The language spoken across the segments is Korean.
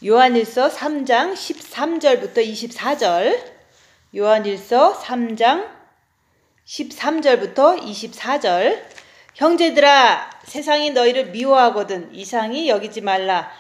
요한일서 3장 13절부터 24절. 요한일서 3장 13절부터 24절. 형제들아, 세상이 너희를 미워하거든 이상히 여기지 말라.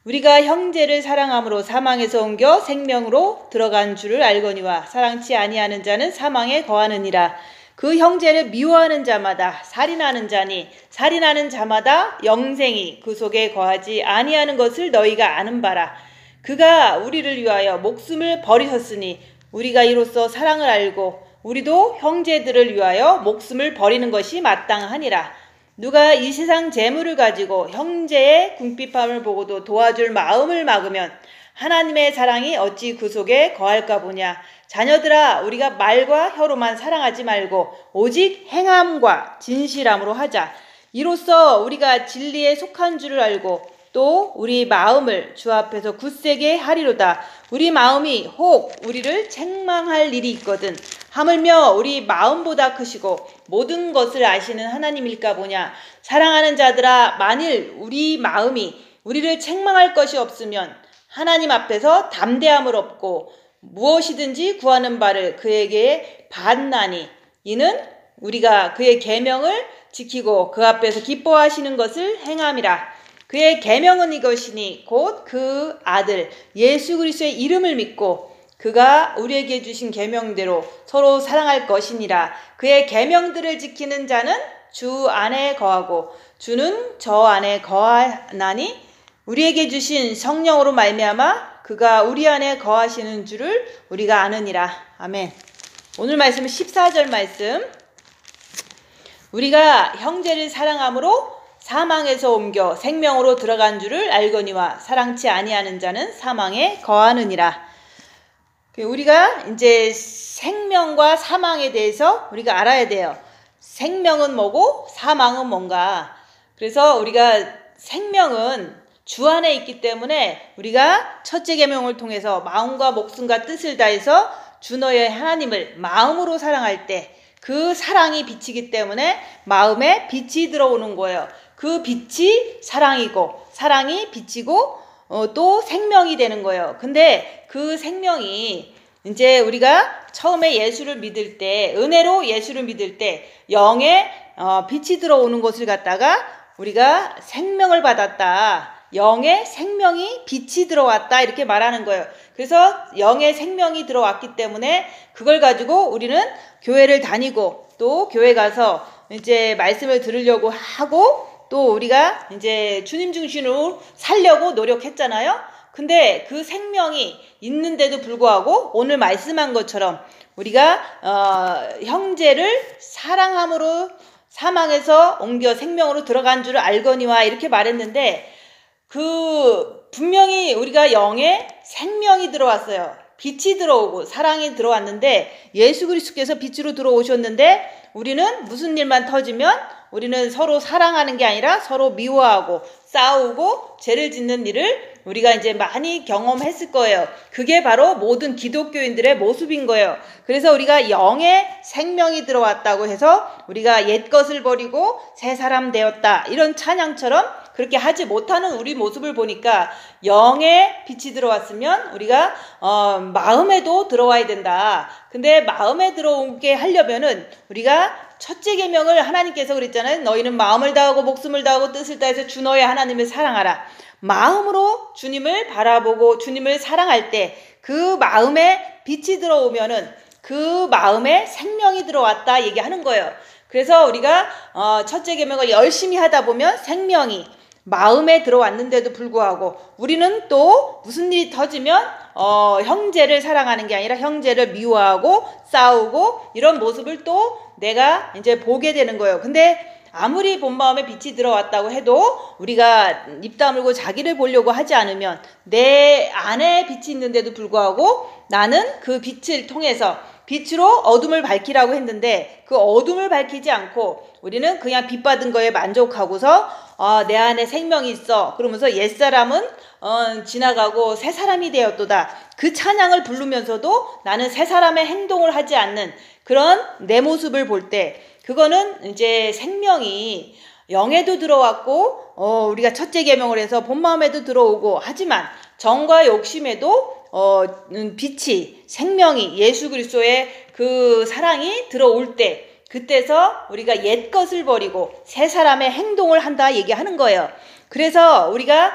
우리가 형제를 사랑함으로 사망에서 옮겨 생명으로 들어간 줄을 알거니와 사랑치 아니하는 자는 사망에 거하느니라. 그 형제를 미워하는 자마다 살인하는 자니 살인하는 자마다 영생이 그 속에 거하지 아니하는 것을 너희가 아는 바라. 그가 우리를 위하여 목숨을 버리셨으니 우리가 이로써 사랑을 알고 우리도 형제들을 위하여 목숨을 버리는 것이 마땅하니라. 누가 이 세상 재물을 가지고 형제의 궁핍함을 보고도 도와줄 마음을 막으면 하나님의 사랑이 어찌 그 속에 거할까 보냐. 자녀들아, 우리가 말과 혀로만 사랑하지 말고 오직 행함과 진실함으로 하자. 이로써 우리가 진리에 속한 줄을 알고 또 우리 마음을 주 앞에서 굳세게 하리로다. 우리 마음이 혹 우리를 책망할 일이 있거든 하물며 우리 마음보다 크시고 모든 것을 아시는 하나님일까 보냐. 사랑하는 자들아, 만일 우리 마음이 우리를 책망할 것이 없으면 하나님 앞에서 담대함을 얻고 무엇이든지 구하는 바를 그에게 받나니 이는 우리가 그의 계명을 지키고 그 앞에서 기뻐하시는 것을 행함이라. 그의 계명은 이것이니 곧 그 아들 예수 그리스도의 이름을 믿고 그가 우리에게 주신 계명대로 서로 사랑할 것이니라. 그의 계명들을 지키는 자는 주 안에 거하고 주는 저 안에 거하나니 우리에게 주신 성령으로 말미암아 그가 우리 안에 거하시는 줄을 우리가 아느니라. 아멘. 오늘 말씀은 14절 말씀. 우리가 형제를 사랑함으로 사망에서 옮겨 생명으로 들어간 줄을 알거니와 사랑치 아니하는 자는 사망에 거하느니라. 우리가 이제 생명과 사망에 대해서 우리가 알아야 돼요. 생명은 뭐고 사망은 뭔가. 그래서 우리가 생명은 주 안에 있기 때문에 우리가 첫째 계명을 통해서 마음과 목숨과 뜻을 다해서 주 너의 하나님을 마음으로 사랑할 때 그 사랑이 빛이기 때문에 마음에 빛이 들어오는 거예요. 그 빛이 사랑이고 사랑이 빛이고 또 생명이 되는 거예요. 근데 그 생명이 이제 우리가 처음에 예수를 믿을 때 은혜로 예수를 믿을 때 영에 빛이 들어오는 것을 갖다가 우리가 생명을 받았다. 영의 생명이 빛이 들어왔다 이렇게 말하는 거예요. 그래서 영의 생명이 들어왔기 때문에 그걸 가지고 우리는 교회를 다니고 또 교회 가서 이제 말씀을 들으려고 하고 또 우리가 이제 주님 중심으로 살려고 노력했잖아요. 근데 그 생명이 있는데도 불구하고 오늘 말씀한 것처럼 우리가 형제를 사랑함으로 사망에서 옮겨 생명으로 들어간 줄을 알거니와 이렇게 말했는데 분명히 우리가 영에 생명이 들어왔어요. 빛이 들어오고 사랑이 들어왔는데 예수 그리스도께서 빛으로 들어오셨는데 우리는 무슨 일만 터지면 우리는 서로 사랑하는 게 아니라 서로 미워하고 싸우고 죄를 짓는 일을 우리가 이제 많이 경험했을 거예요. 그게 바로 모든 기독교인들의 모습인 거예요. 그래서 우리가 영의 생명이 들어왔다고 해서 우리가 옛 것을 버리고 새 사람 되었다 이런 찬양처럼 그렇게 하지 못하는 우리 모습을 보니까 영의 빛이 들어왔으면 우리가 마음에도 들어와야 된다. 근데 마음에 들어오게 하려면은 우리가 첫째 계명을 하나님께서 그랬잖아요. 너희는 마음을 다하고 목숨을 다하고 뜻을 다해서 주 너의 하나님을 사랑하라. 마음으로 주님을 바라보고 주님을 사랑할 때 그 마음에 빛이 들어오면은 그 마음에 생명이 들어왔다 얘기하는 거예요. 그래서 우리가 첫째 계명을 열심히 하다 보면 생명이 마음에 들어왔는데도 불구하고 우리는 또 무슨 일이 터지면 형제를 사랑하는 게 아니라 형제를 미워하고 싸우고 이런 모습을 또 내가 이제 보게 되는 거예요. 근데 아무리 본 마음에 빛이 들어왔다고 해도 우리가 입 다물고 자기를 보려고 하지 않으면 내 안에 빛이 있는데도 불구하고 나는 그 빛을 통해서 빛으로 어둠을 밝히라고 했는데 그 어둠을 밝히지 않고 우리는 그냥 빛 받은 거에 만족하고서 내 안에 생명이 있어 그러면서 옛사람은 지나가고 새 사람이 되었도다 그 찬양을 부르면서도 나는 새 사람의 행동을 하지 않는 그런 내 모습을 볼 때 그거는 이제 생명이 영에도 들어왔고 우리가 첫째 계명을 해서 본 마음에도 들어오고 하지만 정과 욕심에도 빛이, 생명이, 예수 그리스도의 그 사랑이 들어올 때, 그때서 우리가 옛 것을 버리고 새 사람의 행동을 한다 얘기하는 거예요. 그래서 우리가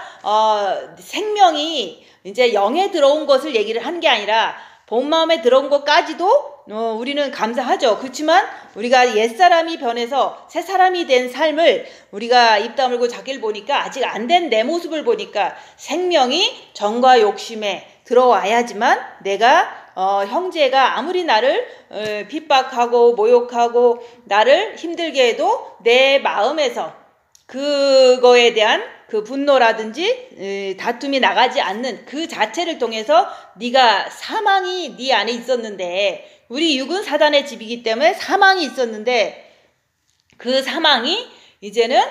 생명이 이제 영에 들어온 것을 얘기를 한 게 아니라 본 마음에 들어온 것까지도 우리는 감사하죠. 그렇지만 우리가 옛사람이 변해서 새 사람이 된 삶을 우리가 입 다물고 자기를 보니까 아직 안 된 내 모습을 보니까 생명이 정과 욕심에 들어와야지만 내가 형제가 아무리 나를 핍박하고 모욕하고 나를 힘들게 해도 내 마음에서 그거에 대한 그 분노라든지 다툼이 나가지 않는 그 자체를 통해서 네가 사망이 네 안에 있었는데, 우리 육은 사단의 집이기 때문에 사망이 있었는데 그 사망이 이제는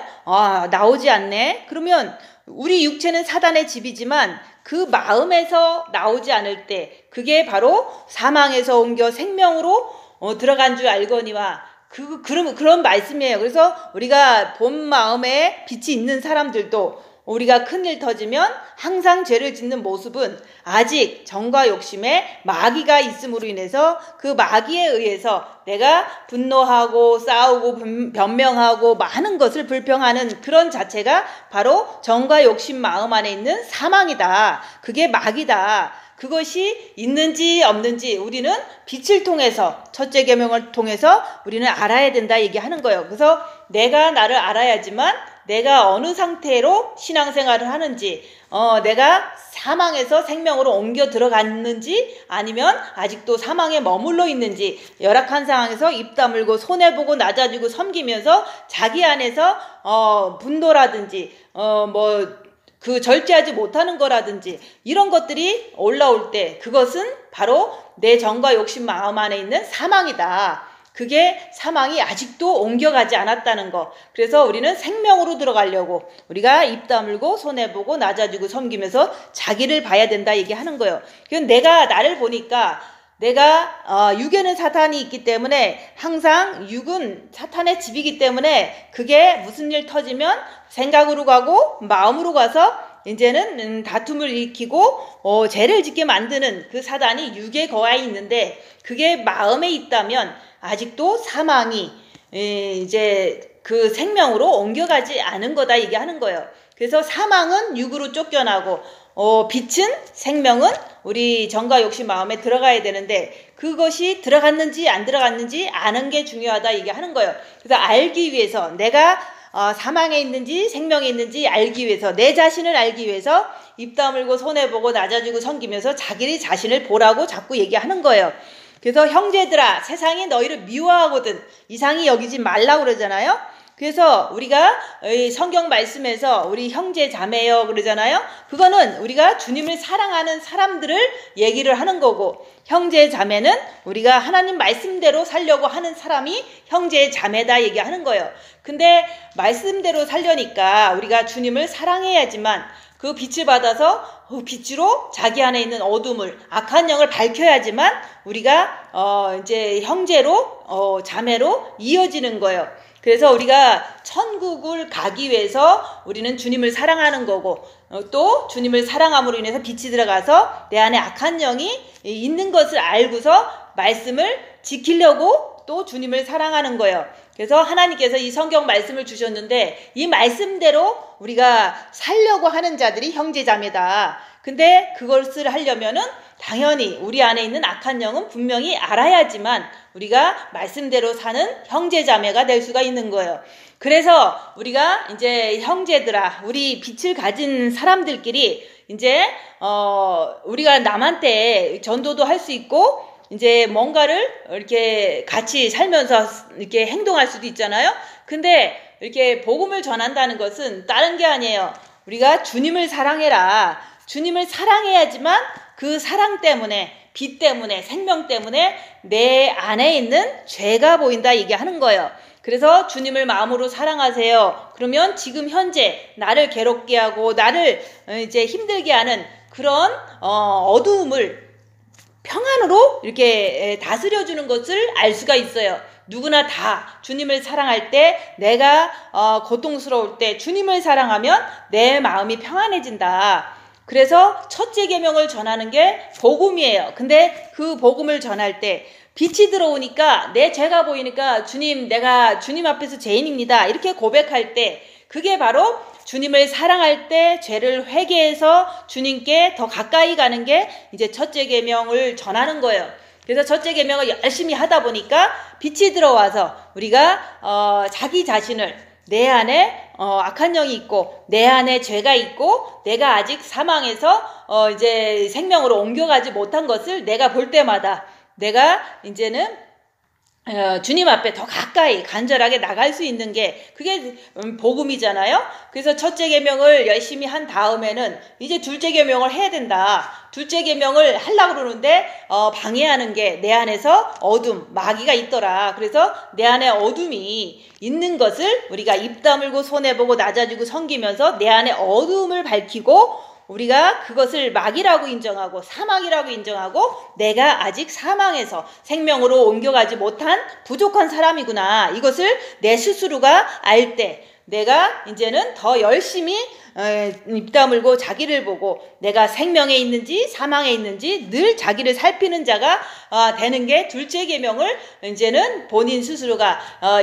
나오지 않네. 그러면 우리 육체는 사단의 집이지만 그 마음에서 나오지 않을 때 그게 바로 사망에서 옮겨 생명으로 들어간 줄 알거니와, 그런 말씀이에요. 그래서 우리가 본 마음에 빛이 있는 사람들도 우리가 큰일 터지면 항상 죄를 짓는 모습은 아직 정과 욕심에 마귀가 있음으로 인해서 그 마귀에 의해서 내가 분노하고 싸우고 변명하고 많은 것을 불평하는 그런 자체가 바로 정과 욕심 마음 안에 있는 사망이다. 그게 마귀다. 그것이 있는지 없는지 우리는 빛을 통해서, 첫째 계명을 통해서 우리는 알아야 된다 얘기하는 거예요. 그래서 내가 나를 알아야지만 내가 어느 상태로 신앙생활을 하는지, 내가 사망에서 생명으로 옮겨 들어갔는지 아니면 아직도 사망에 머물러 있는지, 열악한 상황에서 입 다물고 손해보고 낮아지고 섬기면서 자기 안에서 분노라든지 그 절제하지 못하는 거라든지 이런 것들이 올라올 때 그것은 바로 내 정과 욕심 마음 안에 있는 사망이다. 그게 사망이 아직도 옮겨가지 않았다는 거. 그래서 우리는 생명으로 들어가려고 우리가 입 다물고 손해보고 낮아지고 섬기면서 자기를 봐야 된다 얘기하는 거예요. 내가 나를 보니까 내가 육에는 사탄이 있기 때문에 항상 육은 사탄의 집이기 때문에 그게 무슨 일 터지면 생각으로 가고 마음으로 가서 이제는 다툼을 일으키고 죄를 짓게 만드는 그 사단이 육에 거하여 있는데, 그게 마음에 있다면 아직도 사망이 이제 그 생명으로 옮겨가지 않은 거다 얘기하는 거예요. 그래서 사망은 육으로 쫓겨나고 빛은, 생명은 우리 정과 욕심 마음에 들어가야 되는데 그것이 들어갔는지 안 들어갔는지 아는 게 중요하다 얘기하는 거예요. 그래서 알기 위해서, 내가 사망에 있는지 생명에 있는지 알기 위해서, 내 자신을 알기 위해서 입 다물고 손해보고 낮아지고 섬기면서 자기 자신을 보라고 자꾸 얘기하는 거예요. 그래서 형제들아, 세상이 너희를 미워하거든 이상히 여기지 말라고 그러잖아요. 그래서 우리가 성경 말씀에서 우리 형제 자매여 그러잖아요. 그거는 우리가 주님을 사랑하는 사람들을 얘기를 하는 거고, 형제 자매는 우리가 하나님 말씀대로 살려고 하는 사람이 형제 자매다 얘기하는 거예요. 근데 말씀대로 살려니까 우리가 주님을 사랑해야지만 그 빛을 받아서 그 빛으로 자기 안에 있는 어둠을, 악한 영을 밝혀야지만 우리가 이제 형제로 자매로 이어지는 거예요. 그래서 우리가 천국을 가기 위해서 우리는 주님을 사랑하는 거고, 또 주님을 사랑함으로 인해서 빛이 들어가서 내 안에 악한 영이 있는 것을 알고서 말씀을 지키려고 또 주님을 사랑하는 거예요. 그래서 하나님께서 이 성경 말씀을 주셨는데 이 말씀대로 우리가 살려고 하는 자들이 형제자매다. 근데 그것을 하려면은 당연히 우리 안에 있는 악한 영은 분명히 알아야지만 우리가 말씀대로 사는 형제자매가 될 수가 있는 거예요. 그래서 우리가 이제 형제들아, 우리 빛을 가진 사람들끼리 이제 우리가 남한테 전도도 할 수 있고 이제 뭔가를 이렇게 같이 살면서 이렇게 행동할 수도 있잖아요. 근데 이렇게 복음을 전한다는 것은 다른 게 아니에요. 우리가 주님을 사랑해라. 주님을 사랑해야지만 그 사랑 때문에, 빛 때문에, 생명 때문에 내 안에 있는 죄가 보인다 얘기하는 거예요. 그래서 주님을 마음으로 사랑하세요. 그러면 지금 현재 나를 괴롭게 하고 나를 이제 힘들게 하는 그런 어두움을 평안으로 이렇게 다스려주는 것을 알 수가 있어요. 누구나 다 주님을 사랑할 때, 내가 고통스러울 때 주님을 사랑하면 내 마음이 평안해진다. 그래서 첫째 계명을 전하는 게 복음이에요. 근데 그 복음을 전할 때 빛이 들어오니까 내 죄가 보이니까 주님, 내가 주님 앞에서 죄인입니다. 이렇게 고백할 때 그게 바로 주님을 사랑할 때 죄를 회개해서 주님께 더 가까이 가는 게 이제 첫째 계명을 전하는 거예요. 그래서 첫째 계명을 열심히 하다 보니까 빛이 들어와서 우리가 자기 자신을 내 안에 악한 영이 있고 내 안에 죄가 있고 내가 아직 사망에서 이제 생명으로 옮겨가지 못한 것을 내가 볼 때마다 내가 이제는 주님 앞에 더 가까이 간절하게 나갈 수 있는 게 그게 복음이잖아요. 그래서 첫째 계명을 열심히 한 다음에는 이제 둘째 계명을 해야 된다. 둘째 계명을 하려고 그러는데 방해하는 게 내 안에서 어둠, 마귀가 있더라. 그래서 내 안에 어둠이 있는 것을 우리가 입 다물고 손해보고 낮아지고 섬기면서 내 안에 어둠을 밝히고 우리가 그것을 마귀라고 인정하고 사망이라고 인정하고 내가 아직 사망에서 생명으로 옮겨가지 못한 부족한 사람이구나. 이것을 내 스스로가 알 때 내가 이제는 더 열심히 입 다물고 자기를 보고 내가 생명에 있는지 사망에 있는지 늘 자기를 살피는 자가 되는 게 둘째 계명을 이제는 본인 스스로가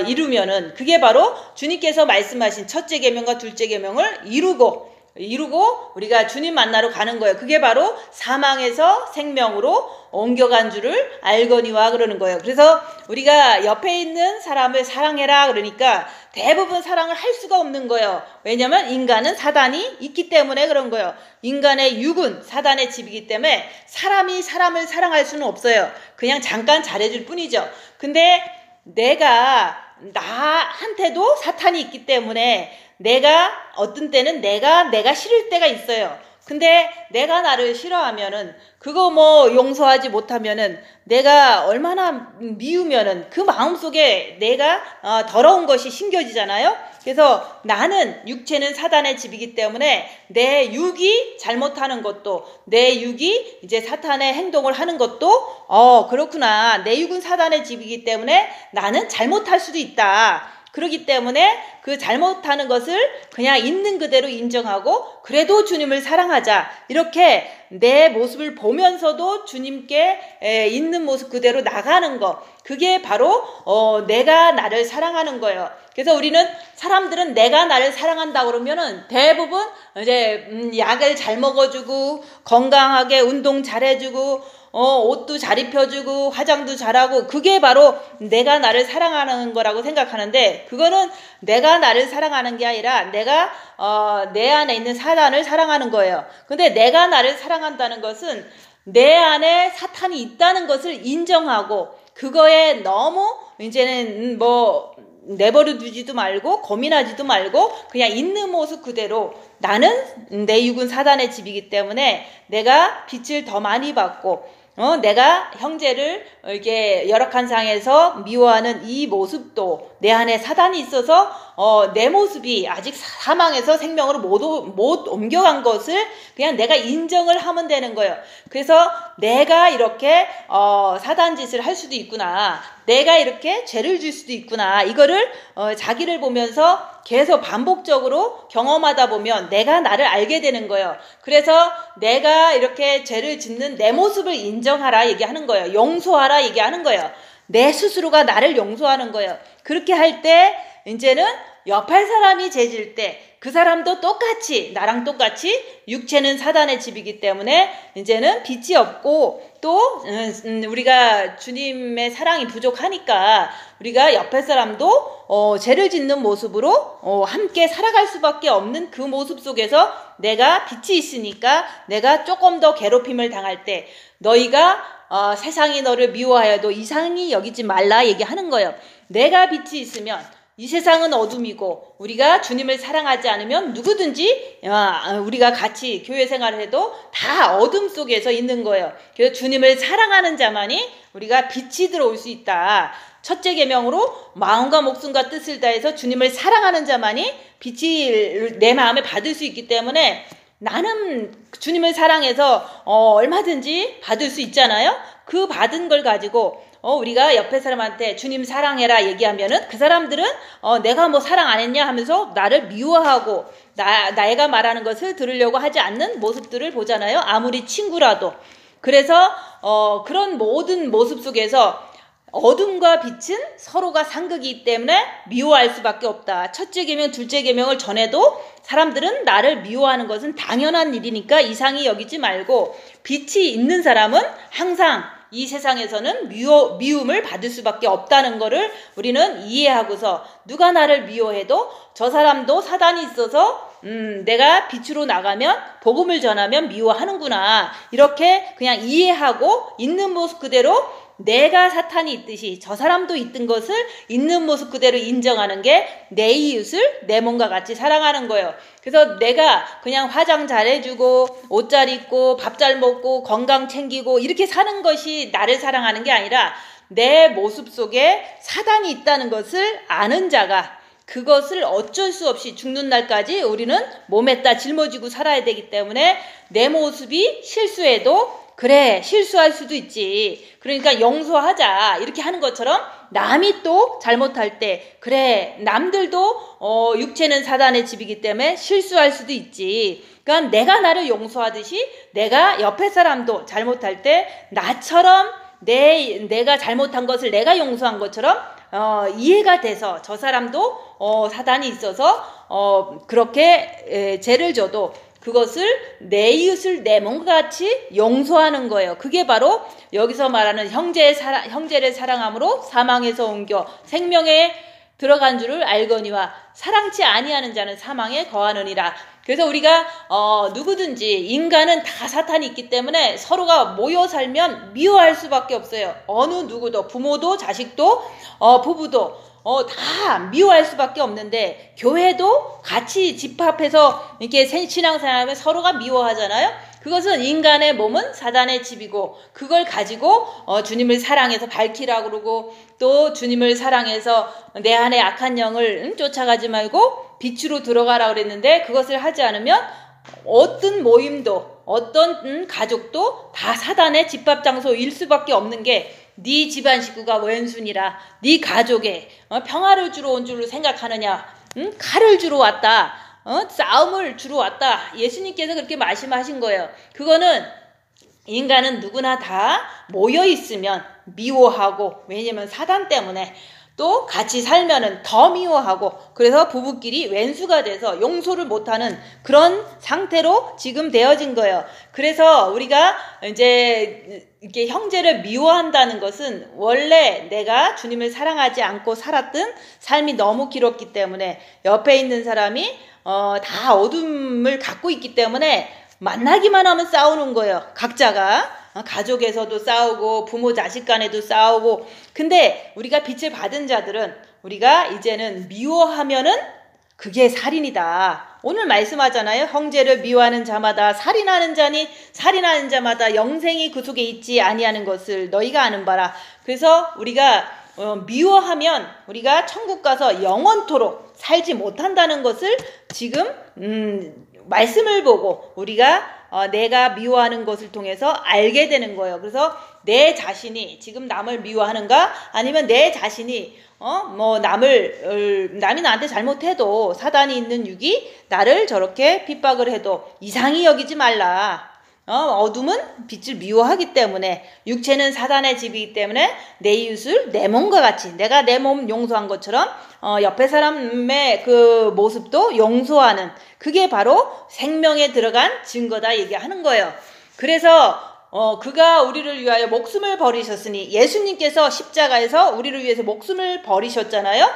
이루면은 그게 바로 주님께서 말씀하신 첫째 계명과 둘째 계명을 이루고 우리가 주님 만나러 가는 거예요. 그게 바로 사망에서 생명으로 옮겨간 줄을 알거니와 그러는 거예요. 그래서 우리가 옆에 있는 사람을 사랑해라 그러니까 대부분 사랑을 할 수가 없는 거예요. 왜냐하면 인간은 사단이 있기 때문에 그런 거예요. 인간의 육은 사단의 집이기 때문에 사람이 사람을 사랑할 수는 없어요. 그냥 잠깐 잘해줄 뿐이죠. 근데 나한테도 사탄이 있기 때문에 내가 어떤 때는 내가 싫을 때가 있어요. 근데 내가 나를 싫어하면은 그거 용서하지 못하면은 내가 얼마나 미우면은 그 마음속에 내가 더러운 것이 심겨지잖아요. 그래서 나는 육체는 사단의 집이기 때문에 내 육이 잘못하는 것도 내 육이 이제 사탄의 행동을 하는 것도 그렇구나. 내 육은 사단의 집이기 때문에 나는 잘못할 수도 있다. 그렇기 때문에 그 잘못하는 것을 그냥 있는 그대로 인정하고 그래도 주님을 사랑하자. 이렇게 내 모습을 보면서도 주님께 있는 모습 그대로 나가는 거. 그게 바로 내가 나를 사랑하는 거예요. 그래서 사람들은 내가 나를 사랑한다 그러면은 대부분 이제 약을 잘 먹어주고 건강하게 운동 잘해주고 옷도 잘 입혀주고 화장도 잘하고 그게 바로 내가 나를 사랑하는 거라고 생각하는데 그거는 내가 나를 사랑하는 게 아니라 내가 내 안에 있는 사단을 사랑하는 거예요. 근데 내가 나를 사랑한다는 것은 내 안에 사탄이 있다는 것을 인정하고 그거에 너무 이제는 내버려 두지도 말고 고민하지도 말고 그냥 있는 모습 그대로 나는 내 육은 사단의 집이기 때문에 내가 빛을 더 많이 받고 내가 형제를 이렇게 열악한 상에서 미워하는 이 모습도 내 안에 사단이 있어서 내 모습이 아직 사망에서 생명으로 못 옮겨간 것을 그냥 내가 인정을 하면 되는 거예요. 그래서 내가 이렇게 사단 짓을 할 수도 있구나. 내가 이렇게 죄를 질 수도 있구나. 이거를 자기를 보면서 계속 반복적으로 경험하다 보면 내가 나를 알게 되는 거예요. 그래서 내가 이렇게 죄를 짓는 내 모습을 인정하라 얘기하는 거예요. 용서하라 얘기하는 거예요. 내 스스로가 나를 용서하는 거예요. 그렇게 할 때 이제는 옆에 사람이 죄질 때 그 사람도 똑같이 나랑 똑같이 육체는 사단의 집이기 때문에 이제는 빛이 없고 또 우리가 주님의 사랑이 부족하니까 우리가 옆에 사람도 죄를 짓는 모습으로 함께 살아갈 수밖에 없는 그 모습 속에서 내가 빛이 있으니까 내가 조금 더 괴롭힘을 당할 때 너희가 세상이 너를 미워하여도 이상히 여기지 말라 얘기하는 거예요. 내가 빛이 있으면 이 세상은 어둠이고 우리가 주님을 사랑하지 않으면 누구든지 우리가 같이 교회 생활을 해도 다 어둠 속에서 있는 거예요. 그래서 주님을 사랑하는 자만이 우리가 빛이 들어올 수 있다. 첫째 계명으로 마음과 목숨과 뜻을 다해서 주님을 사랑하는 자만이 빛이 내 마음에 받을 수 있기 때문에 나는 주님을 사랑해서 얼마든지 받을 수 있잖아요. 그 받은 걸 가지고 우리가 옆에 사람한테 주님 사랑해라 얘기하면은 그 사람들은 내가 뭐 사랑 안 했냐 하면서 나를 미워하고 내가 말하는 것을 들으려고 하지 않는 모습들을 보잖아요. 아무리 친구라도. 그래서 그런 모든 모습 속에서 어둠과 빛은 서로가 상극이기 때문에 미워할 수밖에 없다. 첫째 계명, 둘째 계명을 전해도 사람들은 나를 미워하는 것은 당연한 일이니까 이상히 여기지 말고, 빛이 있는 사람은 항상 이 세상에서는 미움을 받을 수밖에 없다는 거를 우리는 이해하고서, 누가 나를 미워해도 저 사람도 사단이 있어서 내가 빛으로 나가면 복음을 전하면 미워하는구나, 이렇게 그냥 이해하고 있는 모습 그대로 내가 사탄이 있듯이 저 사람도 있던 것을 있는 모습 그대로 인정하는 게 내 이웃을 내 몸과 같이 사랑하는 거예요. 그래서 내가 그냥 화장 잘해주고 옷 잘 입고 밥 잘 먹고 건강 챙기고 이렇게 사는 것이 나를 사랑하는 게 아니라, 내 모습 속에 사단이 있다는 것을 아는 자가 그것을 어쩔 수 없이 죽는 날까지 우리는 몸에다 짊어지고 살아야 되기 때문에, 내 모습이 실수해도 그래 실수할 수도 있지, 그러니까 용서하자 이렇게 하는 것처럼, 남이 또 잘못할 때 그래 남들도 육체는 사단의 집이기 때문에 실수할 수도 있지, 그러니까 내가 나를 용서하듯이 내가 옆에 사람도 잘못할 때 나처럼 내가 잘못한 것을 내가 용서한 것처럼 이해가 돼서 저 사람도 사단이 있어서 그렇게 죄를 져도 그것을 내 이웃을 내 몸과 같이 용서하는 거예요. 그게 바로 여기서 말하는 형제를 사랑함으로 사망에서 옮겨 생명에 들어간 줄을 알거니와 사랑치 아니하는 자는 사망에 거하느니라. 그래서 우리가 누구든지 인간은 다 사탄이 있기 때문에 서로가 모여 살면 미워할 수밖에 없어요. 어느 누구도, 부모도 자식도 부부도 다 미워할 수밖에 없는데, 교회도 같이 집합해서 이렇게 신앙생활하면 서로가 미워하잖아요. 그것은 인간의 몸은 사단의 집이고, 그걸 가지고 주님을 사랑해서 밝히라고 그러고, 또 주님을 사랑해서 내 안에 악한 영을 쫓아가지 말고 빛으로 들어가라고 그랬는데, 그것을 하지 않으면 어떤 모임도 어떤 가족도 다 사단의 집합 장소일 수밖에 없는 게, 네 집안 식구가 왼순이라 네 가족에 평화를 주러 온 줄로 생각하느냐, 칼을 주러 왔다, 싸움을 주러 왔다, 예수님께서 그렇게 말씀하신 거예요. 그거는 인간은 누구나 다 모여 있으면 미워하고, 왜냐면 사단 때문에 또 같이 살면은 더 미워하고, 그래서 부부끼리 왼수가 돼서 용서를 못하는 그런 상태로 지금 되어진 거예요. 그래서 우리가 이제 이렇게 형제를 미워한다는 것은, 원래 내가 주님을 사랑하지 않고 살았던 삶이 너무 길었기 때문에, 옆에 있는 사람이 다 어둠을 갖고 있기 때문에 만나기만 하면 싸우는 거예요. 각자가 가족에서도 싸우고 부모 자식 간에도 싸우고. 근데 우리가 빛을 받은 자들은, 우리가 이제는 미워하면은 그게 살인이다. 오늘 말씀하잖아요. 형제를 미워하는 자마다 살인하는 자니, 살인하는 자마다 영생이 그 속에 있지 아니하는 것을 너희가 아는 바라. 그래서 우리가 미워하면 우리가 천국 가서 영원토록 살지 못한다는 것을 지금 말씀을 보고 우리가 내가 미워하는 것을 통해서 알게 되는 거예요. 그래서 내 자신이 지금 남을 미워하는가, 아니면 내 자신이 남이 나한테 잘못해도, 사단이 있는 육이 나를 저렇게 핍박을 해도 이상히 여기지 말라. 어둠은 빛을 미워하기 때문에, 육체는 사단의 집이기 때문에 내 이웃을 내 몸과 같이, 내가 내 몸 용서한 것처럼 옆에 사람의 그 모습도 용서하는, 그게 바로 생명에 들어간 증거다 얘기하는 거예요. 그래서 그가 우리를 위하여 목숨을 버리셨으니, 예수님께서 십자가에서 우리를 위해서 목숨을 버리셨잖아요.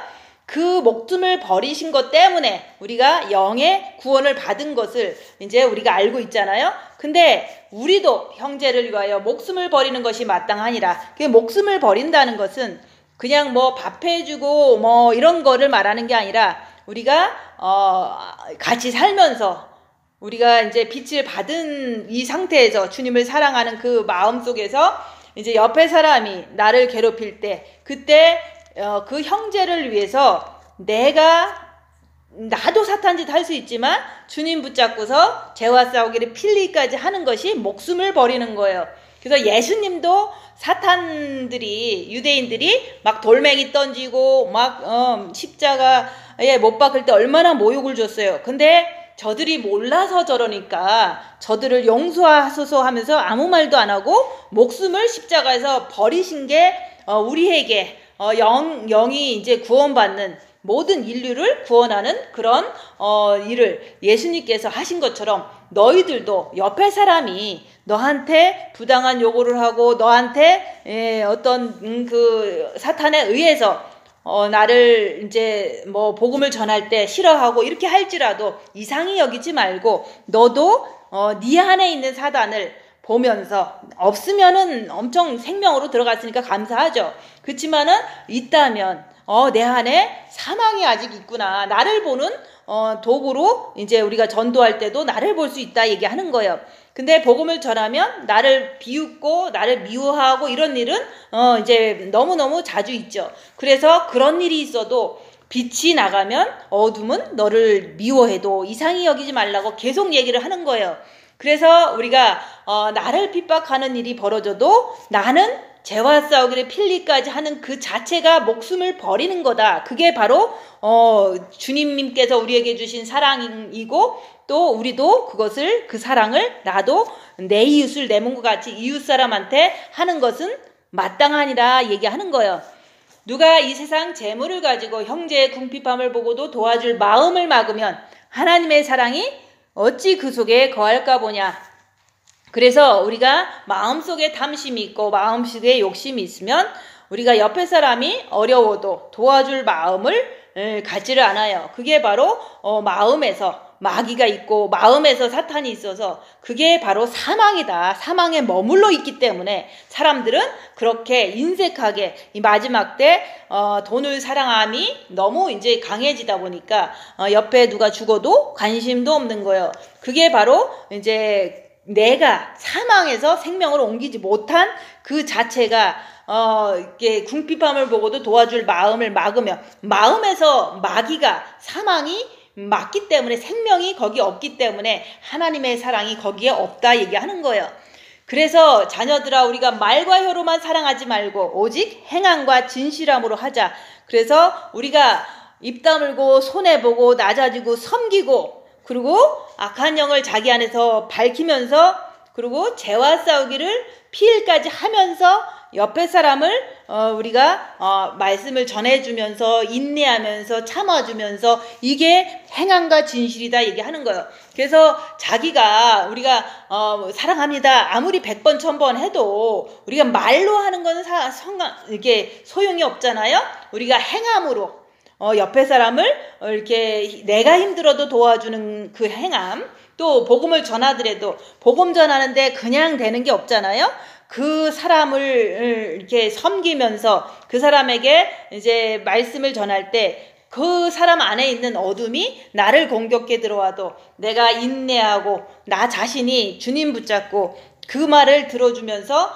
그 목숨을 버리신 것 때문에 우리가 영의 구원을 받은 것을 이제 우리가 알고 있잖아요. 근데 우리도 형제를 위하여 목숨을 버리는 것이 마땅하니라. 그 목숨을 버린다는 것은 그냥 밥 해주고 이런 거를 말하는 게 아니라, 우리가 같이 살면서 우리가 이제 빛을 받은 이 상태에서 주님을 사랑하는 그 마음 속에서 이제 옆에 사람이 나를 괴롭힐 때, 그때 그 형제를 위해서 나도 사탄짓 할 수 있지만 주님 붙잡고서 죄와 싸우기를 필리까지 하는 것이 목숨을 버리는 거예요. 그래서 예수님도 사탄들이, 유대인들이 막 돌멩이 던지고 막 십자가에 못 박을 때 얼마나 모욕을 줬어요. 근데 저들이 몰라서 저러니까 저들을 용서하소서 하면서 아무 말도 안 하고 목숨을 십자가에서 버리신 게 우리에게 영이 이제 구원받는 모든 인류를 구원하는 그런 일을 예수님께서 하신 것처럼 너희들도 옆에 사람이 너한테 부당한 요구를 하고 너한테 어떤 그 사탄에 의해서 나를 이제 뭐 복음을 전할 때 싫어하고 이렇게 할지라도 이상히 여기지 말고 너도 네 안에 있는 사단을 보면서 없으면은 엄청 생명으로 들어갔으니까 감사하죠. 그렇지만은 있다면 내 안에 사망이 아직 있구나. 나를 보는 도구로 이제 우리가 전도할 때도 나를 볼 수 있다 얘기하는 거예요. 근데 복음을 전하면 나를 비웃고 나를 미워하고 이런 일은 이제 너무너무 자주 있죠. 그래서 그런 일이 있어도 빛이 나가면 어둠은 너를 미워해도 이상히 여기지 말라고 계속 얘기를 하는 거예요. 그래서 우리가 나를 핍박하는 일이 벌어져도 나는 죄와 싸우기를 필리까지 하는 그 자체가 목숨을 버리는 거다. 그게 바로 주님께서 우리에게 주신 사랑이고 또 우리도 그것을 그 사랑을 나도 내 이웃을 내 몸과 같이 이웃 사람한테 하는 것은 마땅하니라 얘기하는 거예요. 누가 이 세상 재물을 가지고 형제의 궁핍함을 보고도 도와줄 마음을 막으면 하나님의 사랑이 어찌 그 속에 거할까 보냐. 그래서 우리가 마음속에 탐심이 있고 마음속에 욕심이 있으면 우리가 옆에 사람이 어려워도 도와줄 마음을 갖지를 않아요. 그게 바로 마음에서 마귀가 있고 마음에서 사탄이 있어서 그게 바로 사망이다. 사망에 머물러 있기 때문에 사람들은 그렇게 인색하게 이 마지막 때 돈을 사랑함이 너무 이제 강해지다 보니까 옆에 누가 죽어도 관심도 없는 거예요. 그게 바로 이제 내가 사망에서 생명으로 옮기지 못한 그 자체가 이렇게 궁핍함을 보고도 도와줄 마음을 막으면 마음에서 마귀가 사망이 맞기 때문에 생명이 거기 없기 때문에 하나님의 사랑이 거기에 없다 얘기하는 거예요. 그래서 자녀들아 우리가 말과 혀로만 사랑하지 말고 오직 행함과 진실함으로 하자. 그래서 우리가 입 다물고 손해보고 낮아지고 섬기고 그리고 악한 영을 자기 안에서 밝히면서 그리고 죄와 싸우기를 피일까지 하면서 옆에 사람을 우리가 말씀을 전해주면서 인내하면서 참아주면서 이게 행함과 진실이다 얘기하는 거예요. 그래서 자기가 우리가 사랑합니다 아무리 100번 1000번 해도 우리가 말로 하는 거는 이게 소용이 없잖아요. 우리가 행함으로 옆에 사람을 이렇게 내가 힘들어도 도와주는 그 행함, 또 복음을 전하더라도 복음 전하는데 그냥 되는 게 없잖아요. 그 사람을 이렇게 섬기면서 그 사람에게 이제 말씀을 전할 때 그 사람 안에 있는 어둠이 나를 공격해 들어와도 내가 인내하고 나 자신이 주님 붙잡고 그 말을 들어주면서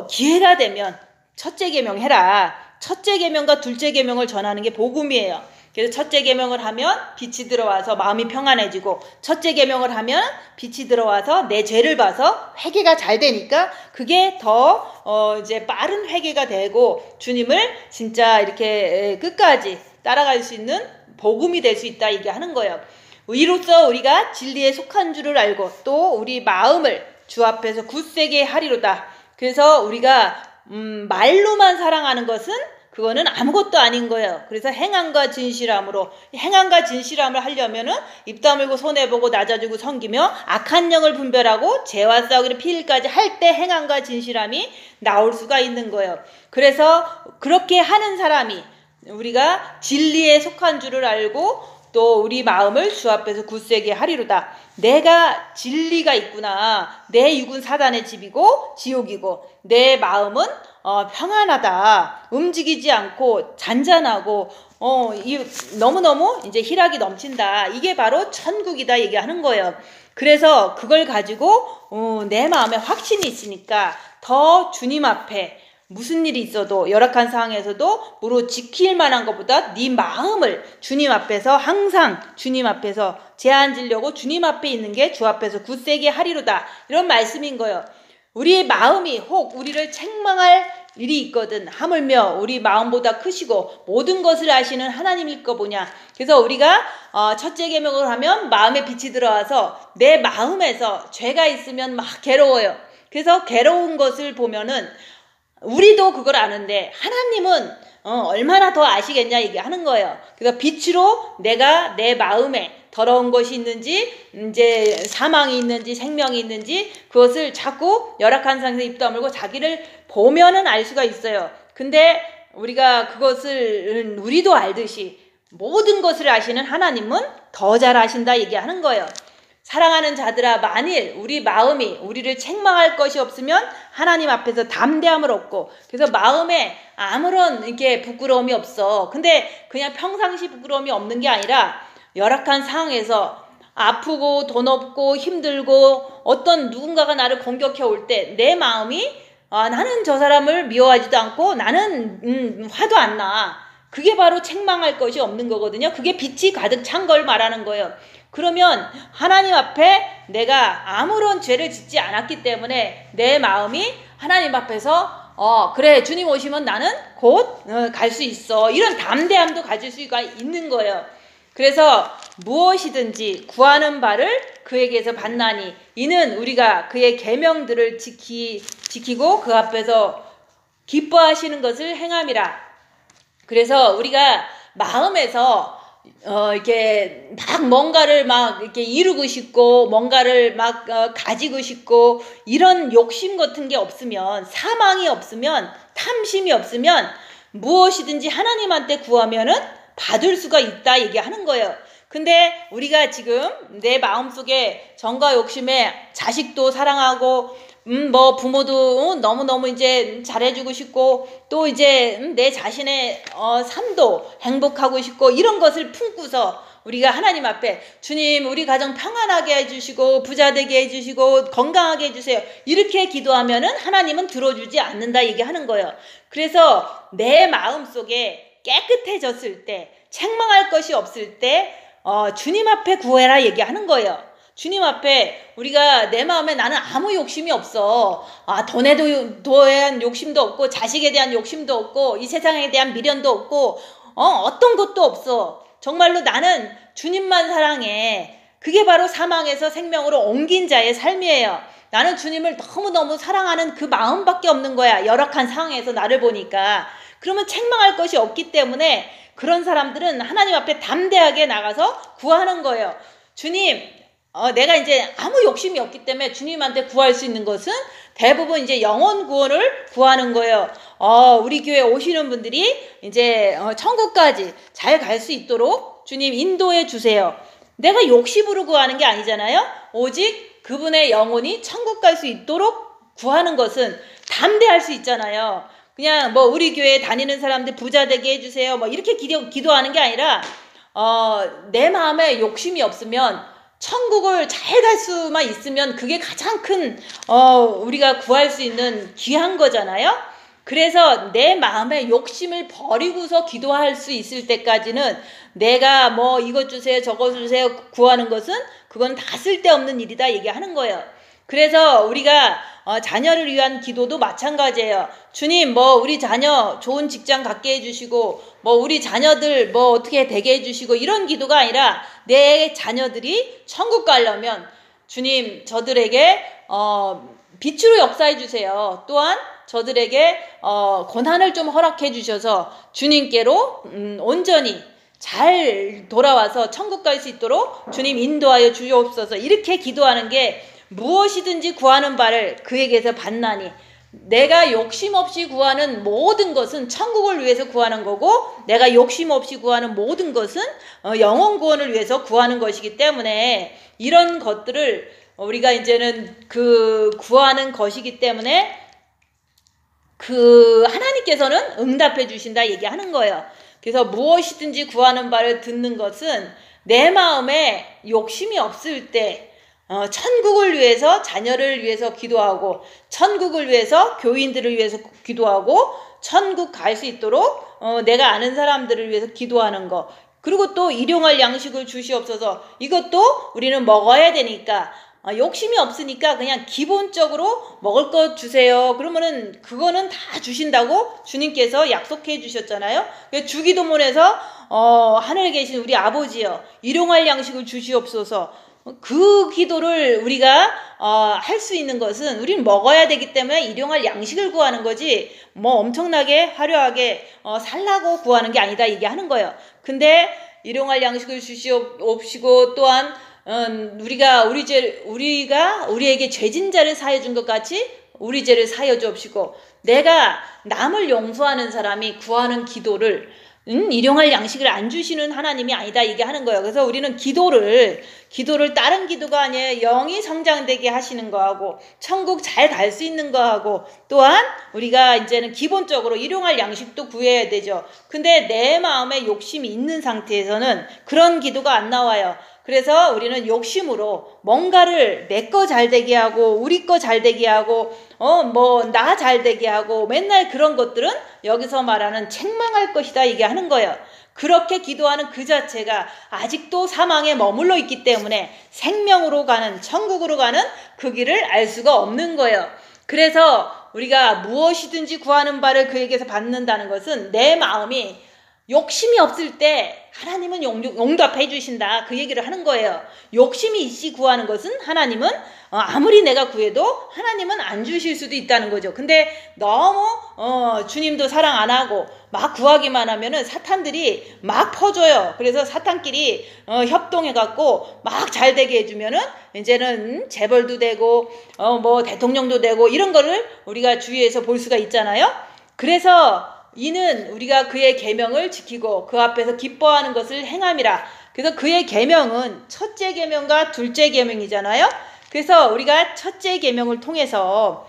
기회가 되면 첫째 계명 해라. 첫째 계명과 둘째 계명을 전하는 게 복음이에요. 그래서 첫째 계명을 하면 빛이 들어와서 마음이 평안해지고 첫째 계명을 하면 빛이 들어와서 내 죄를 봐서 회개가 잘 되니까 그게 더 이제 빠른 회개가 되고 주님을 진짜 이렇게 끝까지 따라갈 수 있는 복음이 될 수 있다 얘기하는 거예요. 이로써 우리가 진리에 속한 줄을 알고 또 우리 마음을 주 앞에서 굳세게 하리로다. 그래서 우리가 말로만 사랑하는 것은 그거는 아무것도 아닌 거예요. 그래서 행함과 진실함으로 행함과 진실함을 하려면은 입 다물고 손해보고 낮아지고 섬기며 악한 영을 분별하고 죄와 싸우기를 피일까지 할 때 행함과 진실함이 나올 수가 있는 거예요. 그래서 그렇게 하는 사람이 우리가 진리에 속한 줄을 알고 또 우리 마음을 주 앞에서 굳세게 하리로다. 내가 진리가 있구나. 내 육은 사단의 집이고 지옥이고 내 마음은 평안하다. 움직이지 않고 잔잔하고 너무너무 이제 희락이 넘친다. 이게 바로 천국이다 얘기하는 거예요. 그래서 그걸 가지고 내 마음에 확신이 있으니까 더 주님 앞에 무슨 일이 있어도 열악한 상황에서도 무릇 지킬 만한 것보다 네 마음을 주님 앞에서 항상 주님 앞에서 제한지려고 주님 앞에 있는 게 주 앞에서 굳세게 하리로다. 이런 말씀인 거예요. 우리의 마음이 혹 우리를 책망할 일이 있거든 하물며 우리 마음보다 크시고 모든 것을 아시는 하나님일 거 보냐. 그래서 우리가 첫째 계명으로 하면 마음에 빛이 들어와서 내 마음에서 죄가 있으면 막 괴로워요. 그래서 괴로운 것을 보면은 우리도 그걸 아는데 하나님은 얼마나 더 아시겠냐 얘기하는 거예요. 그래서 빛으로 내가 내 마음에 더러운 것이 있는지 이제 사망이 있는지 생명이 있는지 그것을 자꾸 열악한 상태에 입 다물고 자기를 보면은 알 수가 있어요. 근데 우리가 그것을 우리도 알듯이 모든 것을 아시는 하나님은 더 잘 아신다 얘기하는 거예요. 사랑하는 자들아, 만일 우리 마음이 우리를 책망할 것이 없으면 하나님 앞에서 담대함을 얻고, 그래서 마음에 아무런 이렇게 부끄러움이 없어. 근데 그냥 평상시 부끄러움이 없는 게 아니라 열악한 상황에서 아프고 돈 없고 힘들고 어떤 누군가가 나를 공격해 올 때 내 마음이 나는 저 사람을 미워하지도 않고 나는 화도 안 나. 그게 바로 책망할 것이 없는 거거든요. 그게 빛이 가득 찬 걸 말하는 거예요. 그러면 하나님 앞에 내가 아무런 죄를 짓지 않았기 때문에 내 마음이 하나님 앞에서 그래 주님 오시면 나는 곧 갈 수 있어. 이런 담대함도 가질 수가 있는 거예요. 그래서 무엇이든지 구하는 바를 그에게서 받나니 이는 우리가 그의 계명들을 지키고 그 앞에서 기뻐하시는 것을 행함이라. 그래서 우리가 마음에서 이렇게 막 뭔가를 막 이렇게 이루고 싶고 뭔가를 막 가지고 싶고 이런 욕심 같은 게 없으면, 사망이 없으면, 탐심이 없으면 무엇이든지 하나님한테 구하면은 받을 수가 있다 얘기하는 거예요. 근데 우리가 지금 내 마음속에 정과 욕심에 자식도 사랑하고 뭐 부모도 너무너무 이제 잘해주고 싶고 또 이제 내 자신의 삶도 행복하고 싶고 이런 것을 품고서 우리가 하나님 앞에 주님 우리 가정 평안하게 해주시고 부자 되게 해주시고 건강하게 해주세요 이렇게 기도하면은 하나님은 들어주지 않는다 얘기하는 거예요. 그래서 내 마음속에 깨끗해졌을 때 책망할 것이 없을 때 주님 앞에 구해라 얘기하는 거예요. 주님 앞에 우리가 내 마음에 나는 아무 욕심이 없어. 돈에 대한 욕심도 없고 자식에 대한 욕심도 없고 이 세상에 대한 미련도 없고 어떤 것도 없어. 정말로 나는 주님만 사랑해. 그게 바로 사망에서 생명으로 옮긴 자의 삶이에요. 나는 주님을 너무너무 사랑하는 그 마음밖에 없는 거야. 열악한 상황에서 나를 보니까. 그러면 책망할 것이 없기 때문에 그런 사람들은 하나님 앞에 담대하게 나가서 구하는 거예요. 주님, 내가 이제 아무 욕심이 없기 때문에 주님한테 구할 수 있는 것은 대부분 이제 영혼 구원을 구하는 거예요. 우리 교회 오시는 분들이 이제 천국까지 잘 갈 수 있도록 주님 인도해 주세요. 내가 욕심으로 구하는 게 아니잖아요. 오직 그분의 영혼이 천국 갈 수 있도록 구하는 것은 담대할 수 있잖아요. 그냥 뭐 우리 교회 다니는 사람들 부자 되게 해주세요. 뭐 이렇게 기도하는 게 아니라 내 마음에 욕심이 없으면 천국을 잘 갈 수만 있으면 그게 가장 큰 우리가 구할 수 있는 귀한 거잖아요. 그래서 내 마음의 욕심을 버리고서 기도할 수 있을 때까지는 내가 뭐 이것 주세요 저것 주세요 구하는 것은 그건 다 쓸데없는 일이다 얘기하는 거예요. 그래서 우리가 자녀를 위한 기도도 마찬가지예요. 주님 뭐 우리 자녀 좋은 직장 갖게 해주시고 뭐 우리 자녀들 뭐 어떻게 되게 해주시고 이런 기도가 아니라 내 자녀들이 천국 가려면 주님 저들에게 빛으로 역사해 주세요. 또한 저들에게 고난을 좀 허락해 주셔서 주님께로 온전히 잘 돌아와서 천국 갈 수 있도록 주님 인도하여 주옵소서. 이렇게 기도하는 게 무엇이든지 구하는 바를 그에게서 받나니 내가 욕심 없이 구하는 모든 것은 천국을 위해서 구하는 거고 내가 욕심 없이 구하는 모든 것은 영혼 구원을 위해서 구하는 것이기 때문에 이런 것들을 우리가 이제는 그 구하는 것이기 때문에 그 하나님께서는 응답해 주신다 얘기하는 거예요. 그래서 무엇이든지 구하는 바를 듣는 것은 내 마음에 욕심이 없을 때 천국을 위해서 자녀를 위해서 기도하고 천국을 위해서 교인들을 위해서 기도하고 천국 갈 수 있도록 내가 아는 사람들을 위해서 기도하는 거 그리고 또 일용할 양식을 주시옵소서 이것도 우리는 먹어야 되니까 욕심이 없으니까 그냥 기본적으로 먹을 것 주세요. 그러면은 그거는 다 주신다고 주님께서 약속해 주셨잖아요. 주기도문에서 하늘에 계신 우리 아버지여 일용할 양식을 주시옵소서. 그 기도를 우리가 할 수 있는 것은 우리는 먹어야 되기 때문에 일용할 양식을 구하는 거지 뭐 엄청나게 화려하게 살라고 구하는 게 아니다 이게 하는 거예요. 근데 일용할 양식을 주시옵시고 또한 우리가 우리에게 죄진 자를 사해 준 것 같이 우리 죄를 사여 주옵시고 내가 남을 용서하는 사람이 구하는 기도를 일용할 양식을 안 주시는 하나님이 아니다 이게 하는 거예요. 그래서 우리는 기도를 다른 기도가 아니에요. 영이 성장되게 하시는 거하고 천국 잘 갈 수 있는 거하고 또한 우리가 이제는 기본적으로 일용할 양식도 구해야 되죠. 근데 내 마음에 욕심이 있는 상태에서는 그런 기도가 안 나와요. 그래서 우리는 욕심으로 뭔가를 내 거 잘 되게 하고 우리 거 잘 되게 하고 나 잘 되게 하고 맨날 그런 것들은 여기서 말하는 책망할 것이다 이게 하는 거예요. 그렇게 기도하는 그 자체가 아직도 사망에 머물러 있기 때문에 생명으로 가는 천국으로 가는 그 길을 알 수가 없는 거예요. 그래서 우리가 무엇이든지 구하는 바를 그에게서 받는다는 것은 내 마음이 욕심이 없을 때 하나님은 용답해 주신다 그 얘기를 하는 거예요. 욕심이 있이 구하는 것은 하나님은 아무리 내가 구해도 하나님은 안 주실 수도 있다는 거죠. 근데 너무 주님도 사랑 안 하고 막 구하기만 하면은 사탄들이 막 퍼줘요. 그래서 사탄끼리 협동해 갖고 막 잘 되게 해주면은 이제는 재벌도 되고 뭐 대통령도 되고 이런 거를 우리가 주위에서 볼 수가 있잖아요. 그래서 이는 우리가 그의 계명을 지키고 그 앞에서 기뻐하는 것을 행함이라. 그래서 그의 계명은 첫째 계명과 둘째 계명이잖아요. 그래서 우리가 첫째 계명을 통해서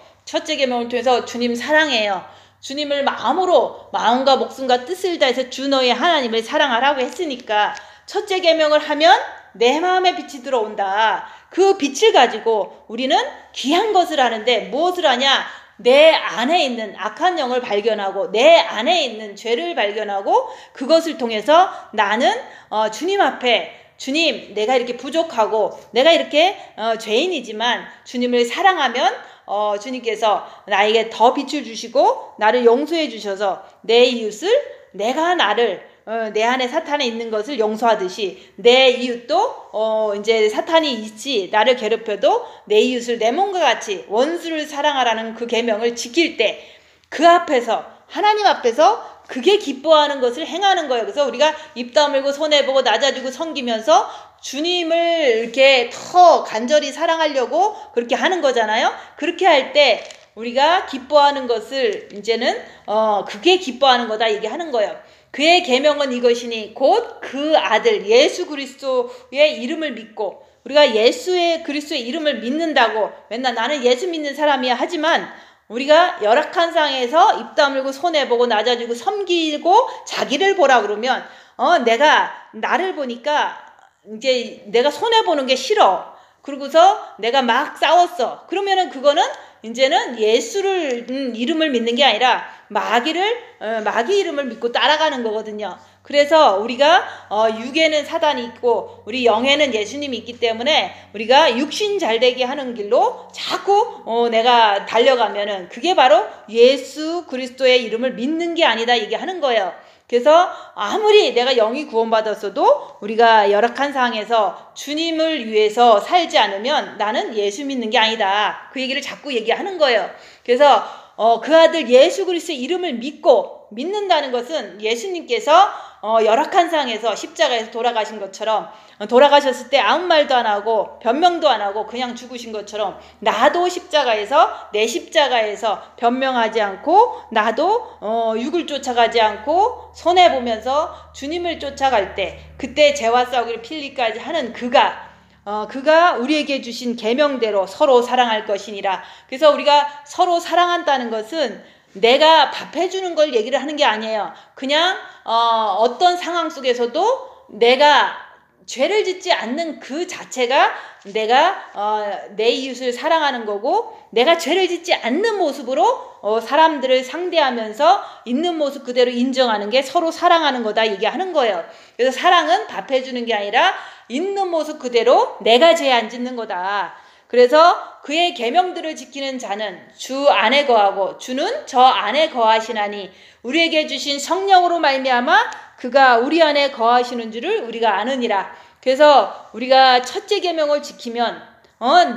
주님 사랑해요. 주님을 마음과 목숨과 뜻을 다해서 주 너의 하나님을 사랑하라고 했으니까 첫째 계명을 하면 내 마음에 빛이 들어온다. 그 빛을 가지고 우리는 귀한 것을 하는데 무엇을 하냐? 내 안에 있는 악한 영을 발견하고 내 안에 있는 죄를 발견하고 그것을 통해서 나는 주님 앞에 주님 내가 이렇게 부족하고 내가 이렇게 죄인이지만 주님을 사랑하면 주님께서 나에게 더 빛을 주시고 나를 용서해 주셔서 내 이웃을 내가 내 안에 사탄이 있는 것을 용서하듯이 내 이웃도 이제 사탄이 있지 나를 괴롭혀도 내 이웃을 내 몸과 같이 원수를 사랑하라는 그 계명을 지킬 때 그 앞에서 하나님 앞에서 그게 기뻐하는 것을 행하는 거예요. 그래서 우리가 입 다물고 손해보고 낮아지고 섬기면서 주님을 이렇게 더 간절히 사랑하려고 그렇게 하는 거잖아요. 그렇게 할 때 우리가 기뻐하는 것을 이제는 그게 기뻐하는 거다 얘기하는 거예요. 그의 계명은 이것이니 곧 그 아들 예수 그리스도의 이름을 믿고 우리가 그리스도의 이름을 믿는다고 맨날 나는 예수 믿는 사람이야 하지만 우리가 열악한 상황에서 입 다물고 손해보고 낮아지고 섬기고 자기를 보라 그러면 내가 나를 보니까 이제 내가 손해보는 게 싫어. 그러고서 내가 막 싸웠어. 그러면은 그거는 이제는 예수를 이름을 믿는 게 아니라 마귀 이름을 믿고 따라가는 거거든요. 그래서 우리가 육에는 사단이 있고 우리 영에는 예수님이 있기 때문에 우리가 육신 잘되게 하는 길로 자꾸 내가 달려가면은 그게 바로 예수 그리스도의 이름을 믿는 게 아니다 얘기하는 거예요. 그래서 아무리 내가 영이 구원받았어도 우리가 열악한 상황에서 주님을 위해서 살지 않으면 나는 예수 믿는 게 아니다. 그 얘기를 자꾸 얘기하는 거예요. 그래서 그 아들 예수 그리스도의 이름을 믿는다는 것은 예수님께서 열악한 상황에서 십자가에서 돌아가신 것처럼 돌아가셨을 때 아무 말도 안 하고 변명도 안 하고 그냥 죽으신 것처럼 나도 내 십자가에서 변명하지 않고 나도 육을 쫓아가지 않고 손해보면서 주님을 쫓아갈 때 그때 죄와 싸우기를 필리까지 하는 그가 우리에게 주신 계명대로 서로 사랑할 것이니라. 그래서 우리가 서로 사랑한다는 것은 내가 밥 해주는 걸 얘기를 하는 게 아니에요. 그냥 어떤 상황 속에서도 내가 죄를 짓지 않는 그 자체가 내가 내 이웃을 사랑하는 거고 내가 죄를 짓지 않는 모습으로 사람들을 상대하면서 있는 모습 그대로 인정하는 게 서로 사랑하는 거다 얘기하는 거예요. 그래서 사랑은 밥 해주는 게 아니라 있는 모습 그대로 내가 죄 안 짓는 거다. 그래서 그의 계명들을 지키는 자는 주 안에 거하고 주는 저 안에 거하시나니 우리에게 주신 성령으로 말미암아 그가 우리 안에 거하시는 줄을 우리가 아느니라. 그래서 우리가 첫째 계명을 지키면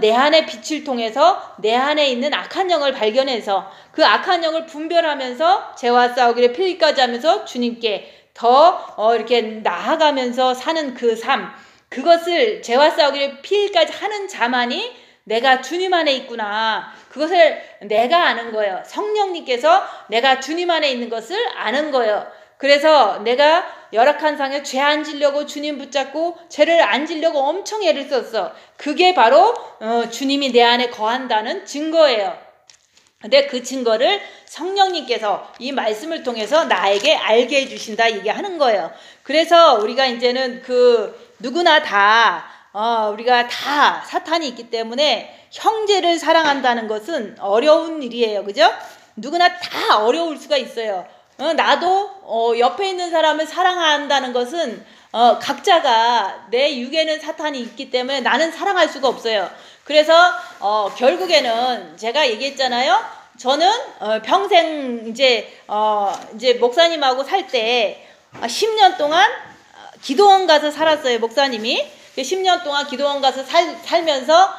내 안의 빛을 통해서 내 안에 있는 악한 영을 발견해서 그 악한 영을 분별하면서 죄와 싸우기를 필기까지 하면서 주님께 더 이렇게 나아가면서 사는 그 삶, 그것을 죄와 싸우기를 필기까지 하는 자만이 내가 주님 안에 있구나, 그것을 내가 아는 거예요. 성령님께서 내가 주님 안에 있는 것을 아는 거예요. 그래서 내가 열악한 상에 죄 안 지려고 주님 붙잡고 죄를 안 지려고 엄청 애를 썼어. 그게 바로 주님이 내 안에 거한다는 증거예요. 근데 그 증거를 성령님께서 이 말씀을 통해서 나에게 알게 해주신다 얘기하는 거예요. 그래서 우리가 이제는 누구나 다 우리가 다 사탄이 있기 때문에 형제를 사랑한다는 것은 어려운 일이에요. 그죠? 누구나 다 어려울 수가 있어요. 나도 옆에 있는 사람을 사랑한다는 것은 각자가 내 육에는 사탄이 있기 때문에 나는 사랑할 수가 없어요. 그래서 결국에는 제가 얘기했잖아요. 저는 평생 이제 목사님하고 살 때 10년 동안 기도원 가서 살았어요. 목사님이 10년 동안 기도원 가서 살면서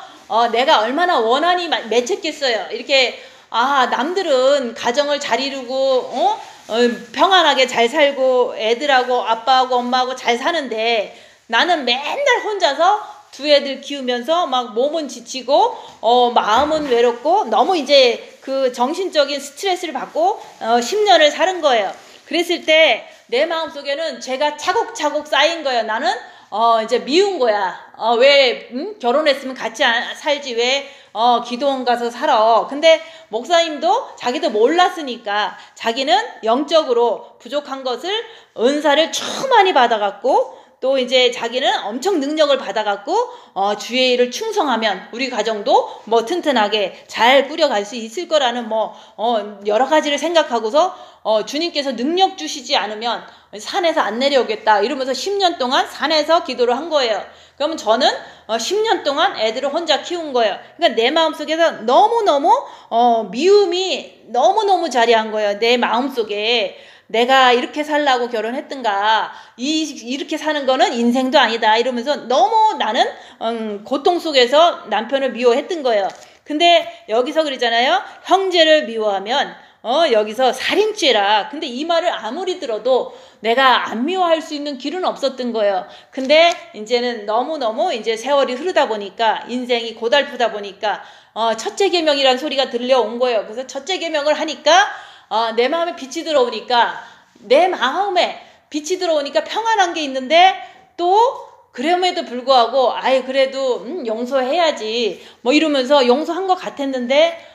내가 얼마나 원한이 맺혔겠어요. 이렇게 남들은 가정을 잘 이루고 평안하게 잘 살고 애들하고 아빠하고 엄마하고 잘 사는데 나는 맨날 혼자서 두 애들 키우면서 막 몸은 지치고 마음은 외롭고 너무 이제 그 정신적인 스트레스를 받고 10년을 사는 거예요. 그랬을 때 내 마음속에는 죄가 차곡차곡 쌓인 거예요. 나는 이제 미운 거야. 왜 결혼했으면 같이 살지, 왜 기도원 가서 살아. 근데 목사님도 자기도 몰랐으니까 자기는 영적으로 부족한 것을 은사를 충만히 받아갖고 또 이제 자기는 엄청 능력을 받아갖고 주의 일을 충성하면 우리 가정도 뭐 튼튼하게 잘 꾸려갈 수 있을 거라는 여러 가지를 생각하고서 주님께서 능력 주시지 않으면 산에서 안 내려오겠다 이러면서 10년 동안 산에서 기도를 한 거예요. 그러면 저는 10년 동안 애들을 혼자 키운 거예요. 그러니까 내 마음속에서 너무너무 미움이 너무너무 자리한 거예요. 내 마음속에 내가 이렇게 살라고 결혼했던가, 이렇게 사는 거는 인생도 아니다 이러면서 너무 나는 고통 속에서 남편을 미워했던 거예요. 근데 여기서 그러잖아요. 형제를 미워하면 여기서 살인죄라. 근데 이 말을 아무리 들어도 내가 안 미워할 수 있는 길은 없었던 거예요. 근데 이제는 너무너무 이제 세월이 흐르다 보니까 인생이 고달프다 보니까 첫째 계명이란 소리가 들려온 거예요. 그래서 첫째 계명을 하니까 내 마음에 빛이 들어오니까, 내 마음에 빛이 들어오니까 평안한 게 있는데 또 그럼에도 불구하고 그래도 용서해야지 뭐 이러면서 용서한 것 같았는데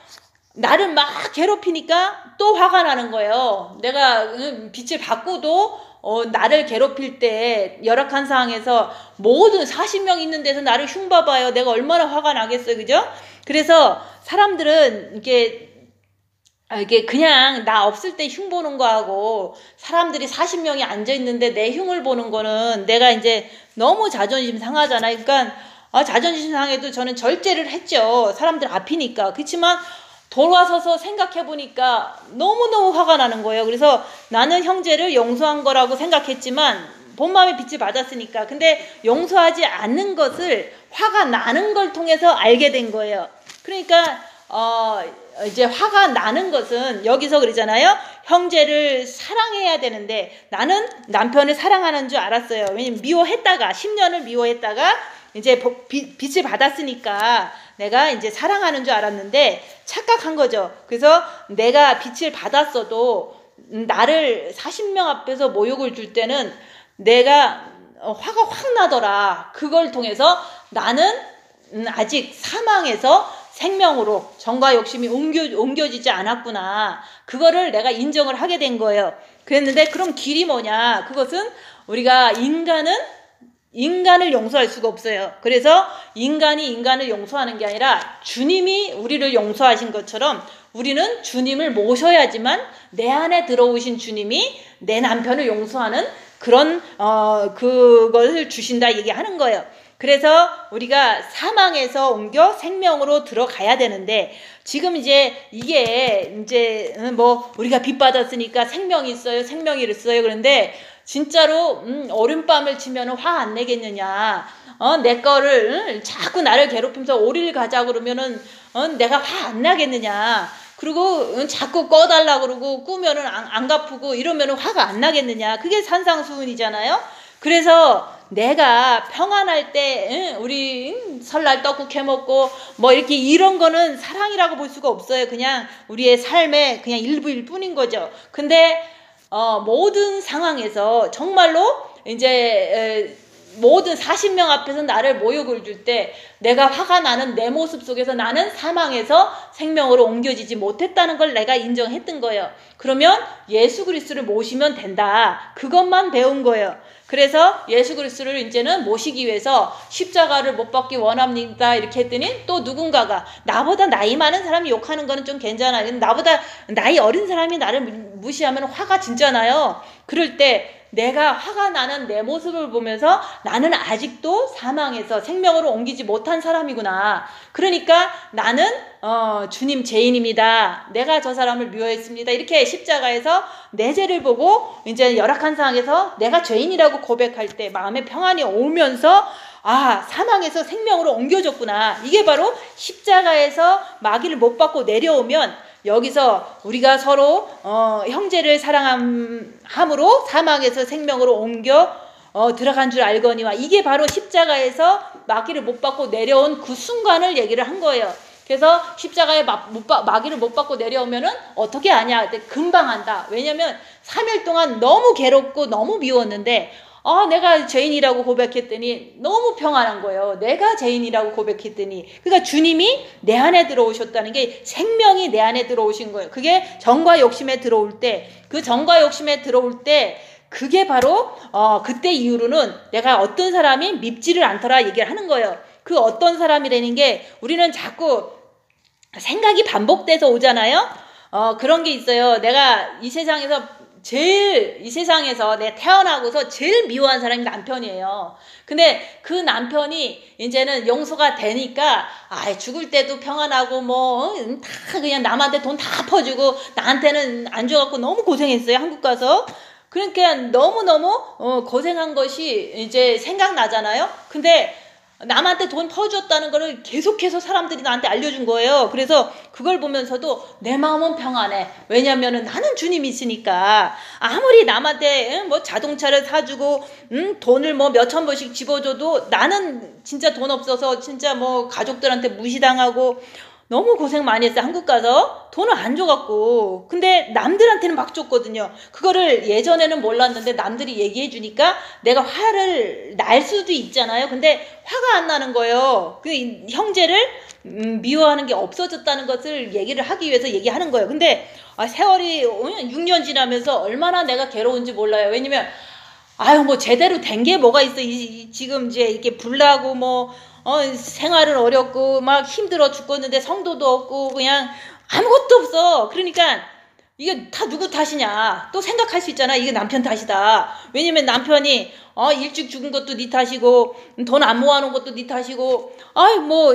나를 막 괴롭히니까 또 화가 나는 거예요. 내가 빛을 받고도 나를 괴롭힐 때 열악한 상황에서 모든 40명 있는 데서 나를 흉봐봐요. 내가 얼마나 화가 나겠어요. 그죠? 그래서 사람들은 이게 그냥 나 없을 때 흉 보는 거하고 사람들이 40명이 앉아있는데 내 흉을 보는 거는 내가 이제 너무 자존심 상하잖아요. 그러니까 자존심 상해도 저는 절제를 했죠. 사람들 앞이니까. 그렇지만 돌아서서 생각해보니까 너무너무 화가 나는 거예요. 그래서 나는 형제를 용서한 거라고 생각했지만 본 마음의 빛을 받았으니까. 근데 용서하지 않는 것을 화가 나는 걸 통해서 알게 된 거예요. 그러니까 이제 화가 나는 것은 여기서 그러잖아요. 형제를 사랑해야 되는데 나는 남편을 사랑하는 줄 알았어요. 왜냐면 미워했다가 10년을 미워했다가 이제 빛을 받았으니까 내가 이제 사랑하는 줄 알았는데 착각한 거죠. 그래서 내가 빛을 받았어도 나를 40명 앞에서 모욕을 줄 때는 내가 화가 확 나더라. 그걸 통해서 나는 아직 사망에서 생명으로 정과 욕심이 옮겨지지 않았구나. 그거를 내가 인정을 하게 된 거예요. 그랬는데 그럼 길이 뭐냐? 그것은 우리가 인간을 용서할 수가 없어요. 그래서 인간이 인간을 용서하는 게 아니라 주님이 우리를 용서하신 것처럼 우리는 주님을 모셔야지만 내 안에 들어오신 주님이 내 남편을 용서하는 그런 그것을 주신다 얘기하는 거예요. 그래서 우리가 사망에서 옮겨 생명으로 들어가야 되는데, 지금 이제 이게 이제 뭐 우리가 빚 받았으니까 생명이 있어요, 생명이 있어요. 그런데 진짜로 오른밤을 치면 화 안 내겠느냐? 내 거를 자꾸 나를 괴롭히면서 오리를 가자 그러면은 내가 화 안 나겠느냐? 그리고 자꾸 꺼달라 그러고 꾸면은 안 갚고 이러면은 화가 안 나겠느냐? 그게 산상수훈이잖아요. 그래서 내가 평안할 때 우리 설날 떡국 해먹고 뭐 이렇게 이런 거는 사랑이라고 볼 수가 없어요. 그냥 우리의 삶의 그냥 일부일 뿐인 거죠. 근데 모든 상황에서 정말로 이제 모든 40명 앞에서 나를 모욕을 줄 때 내가 화가 나는 내 모습 속에서 나는 사망에서 생명으로 옮겨지지 못했다는 걸 내가 인정했던 거예요. 그러면 예수 그리스도를 모시면 된다. 그것만 배운 거예요. 그래서 예수 그리스도를 이제는 모시기 위해서 십자가를 못 박기 원합니다. 이렇게 했더니 또 누군가가, 나보다 나이 많은 사람이 욕하는 거는 좀 괜찮아요. 나보다 나이 어린 사람이 나를 무시하면 화가 진짜 나요. 그럴 때 내가 화가 나는 내 모습을 보면서 나는 아직도 사망에서 생명으로 옮기지 못한 사람이구나. 그러니까 나는 주님 죄인입니다. 내가 저 사람을 미워했습니다. 이렇게 십자가에서 내 죄를 보고 이제 열악한 상황에서 내가 죄인이라고 고백할 때 마음의 평안이 오면서 사망에서 생명으로 옮겨졌구나. 이게 바로 십자가에서 마귀를 못 받고 내려오면 여기서 우리가 서로 형제를 사랑함으로 사망에서 생명으로 옮겨 들어간 줄 알거니와, 이게 바로 십자가에서 마귀를 못 받고 내려온 그 순간을 얘기를 한 거예요. 그래서 십자가에 마귀를 못 받고 내려오면은 어떻게 하냐? 금방 한다. 왜냐면 3일 동안 너무 괴롭고 너무 미웠는데 내가 죄인이라고 고백했더니 너무 평안한 거예요. 내가 죄인이라고 고백했더니. 그러니까 주님이 내 안에 들어오셨다는 게, 생명이 내 안에 들어오신 거예요. 그게 정과 욕심에 들어올 때, 그 정과 욕심에 들어올 때 그게 바로 그때 이후로는 내가 어떤 사람이 밉지를 않더라 얘기를 하는 거예요. 그 어떤 사람이라는 게, 우리는 자꾸 생각이 반복돼서 오잖아요. 그런 게 있어요. 내가 이 세상에서 내가 태어나고서 제일 미워한 사람이 남편이에요. 근데 그 남편이 이제는 용서가 되니까 죽을 때도 평안하고 다 그냥 남한테 돈 다 퍼주고 나한테는 안 줘갖고 너무 고생했어요. 한국 가서. 그러니까 너무너무 고생한 것이 이제 생각나잖아요. 근데 남한테 돈 퍼줬다는 거를 계속해서 사람들이 나한테 알려준 거예요. 그래서 그걸 보면서도 내 마음은 평안해. 왜냐면은 나는 주님이 있으니까. 아무리 남한테 자동차를 사주고 돈을 몇천 번씩 집어줘도 나는 진짜 돈 없어서 진짜 가족들한테 무시당하고 너무 고생 많이 했어요. 한국 가서 돈을 안 줘갖고. 근데 남들한테는 막 줬거든요. 그거를 예전에는 몰랐는데 남들이 얘기해 주니까 내가 화를 날 수도 있잖아요. 근데 화가 안 나는 거예요. 그 형제를 미워하는 게 없어졌다는 것을 얘기를 하기 위해서 얘기하는 거예요. 근데 세월이 6년 지나면서 얼마나 내가 괴로운지 몰라요. 왜냐면 제대로 된 게 뭐가 있어. 지금 이제 이렇게 불나고 생활은 어렵고 막 힘들어 죽겠는데 성도도 없고 그냥 아무것도 없어. 그러니까 이게 다 누구 탓이냐 또 생각할 수 있잖아. 이게 남편 탓이다. 왜냐면 남편이 일찍 죽은 것도 네 탓이고 돈 안 모아놓은 것도 네 탓이고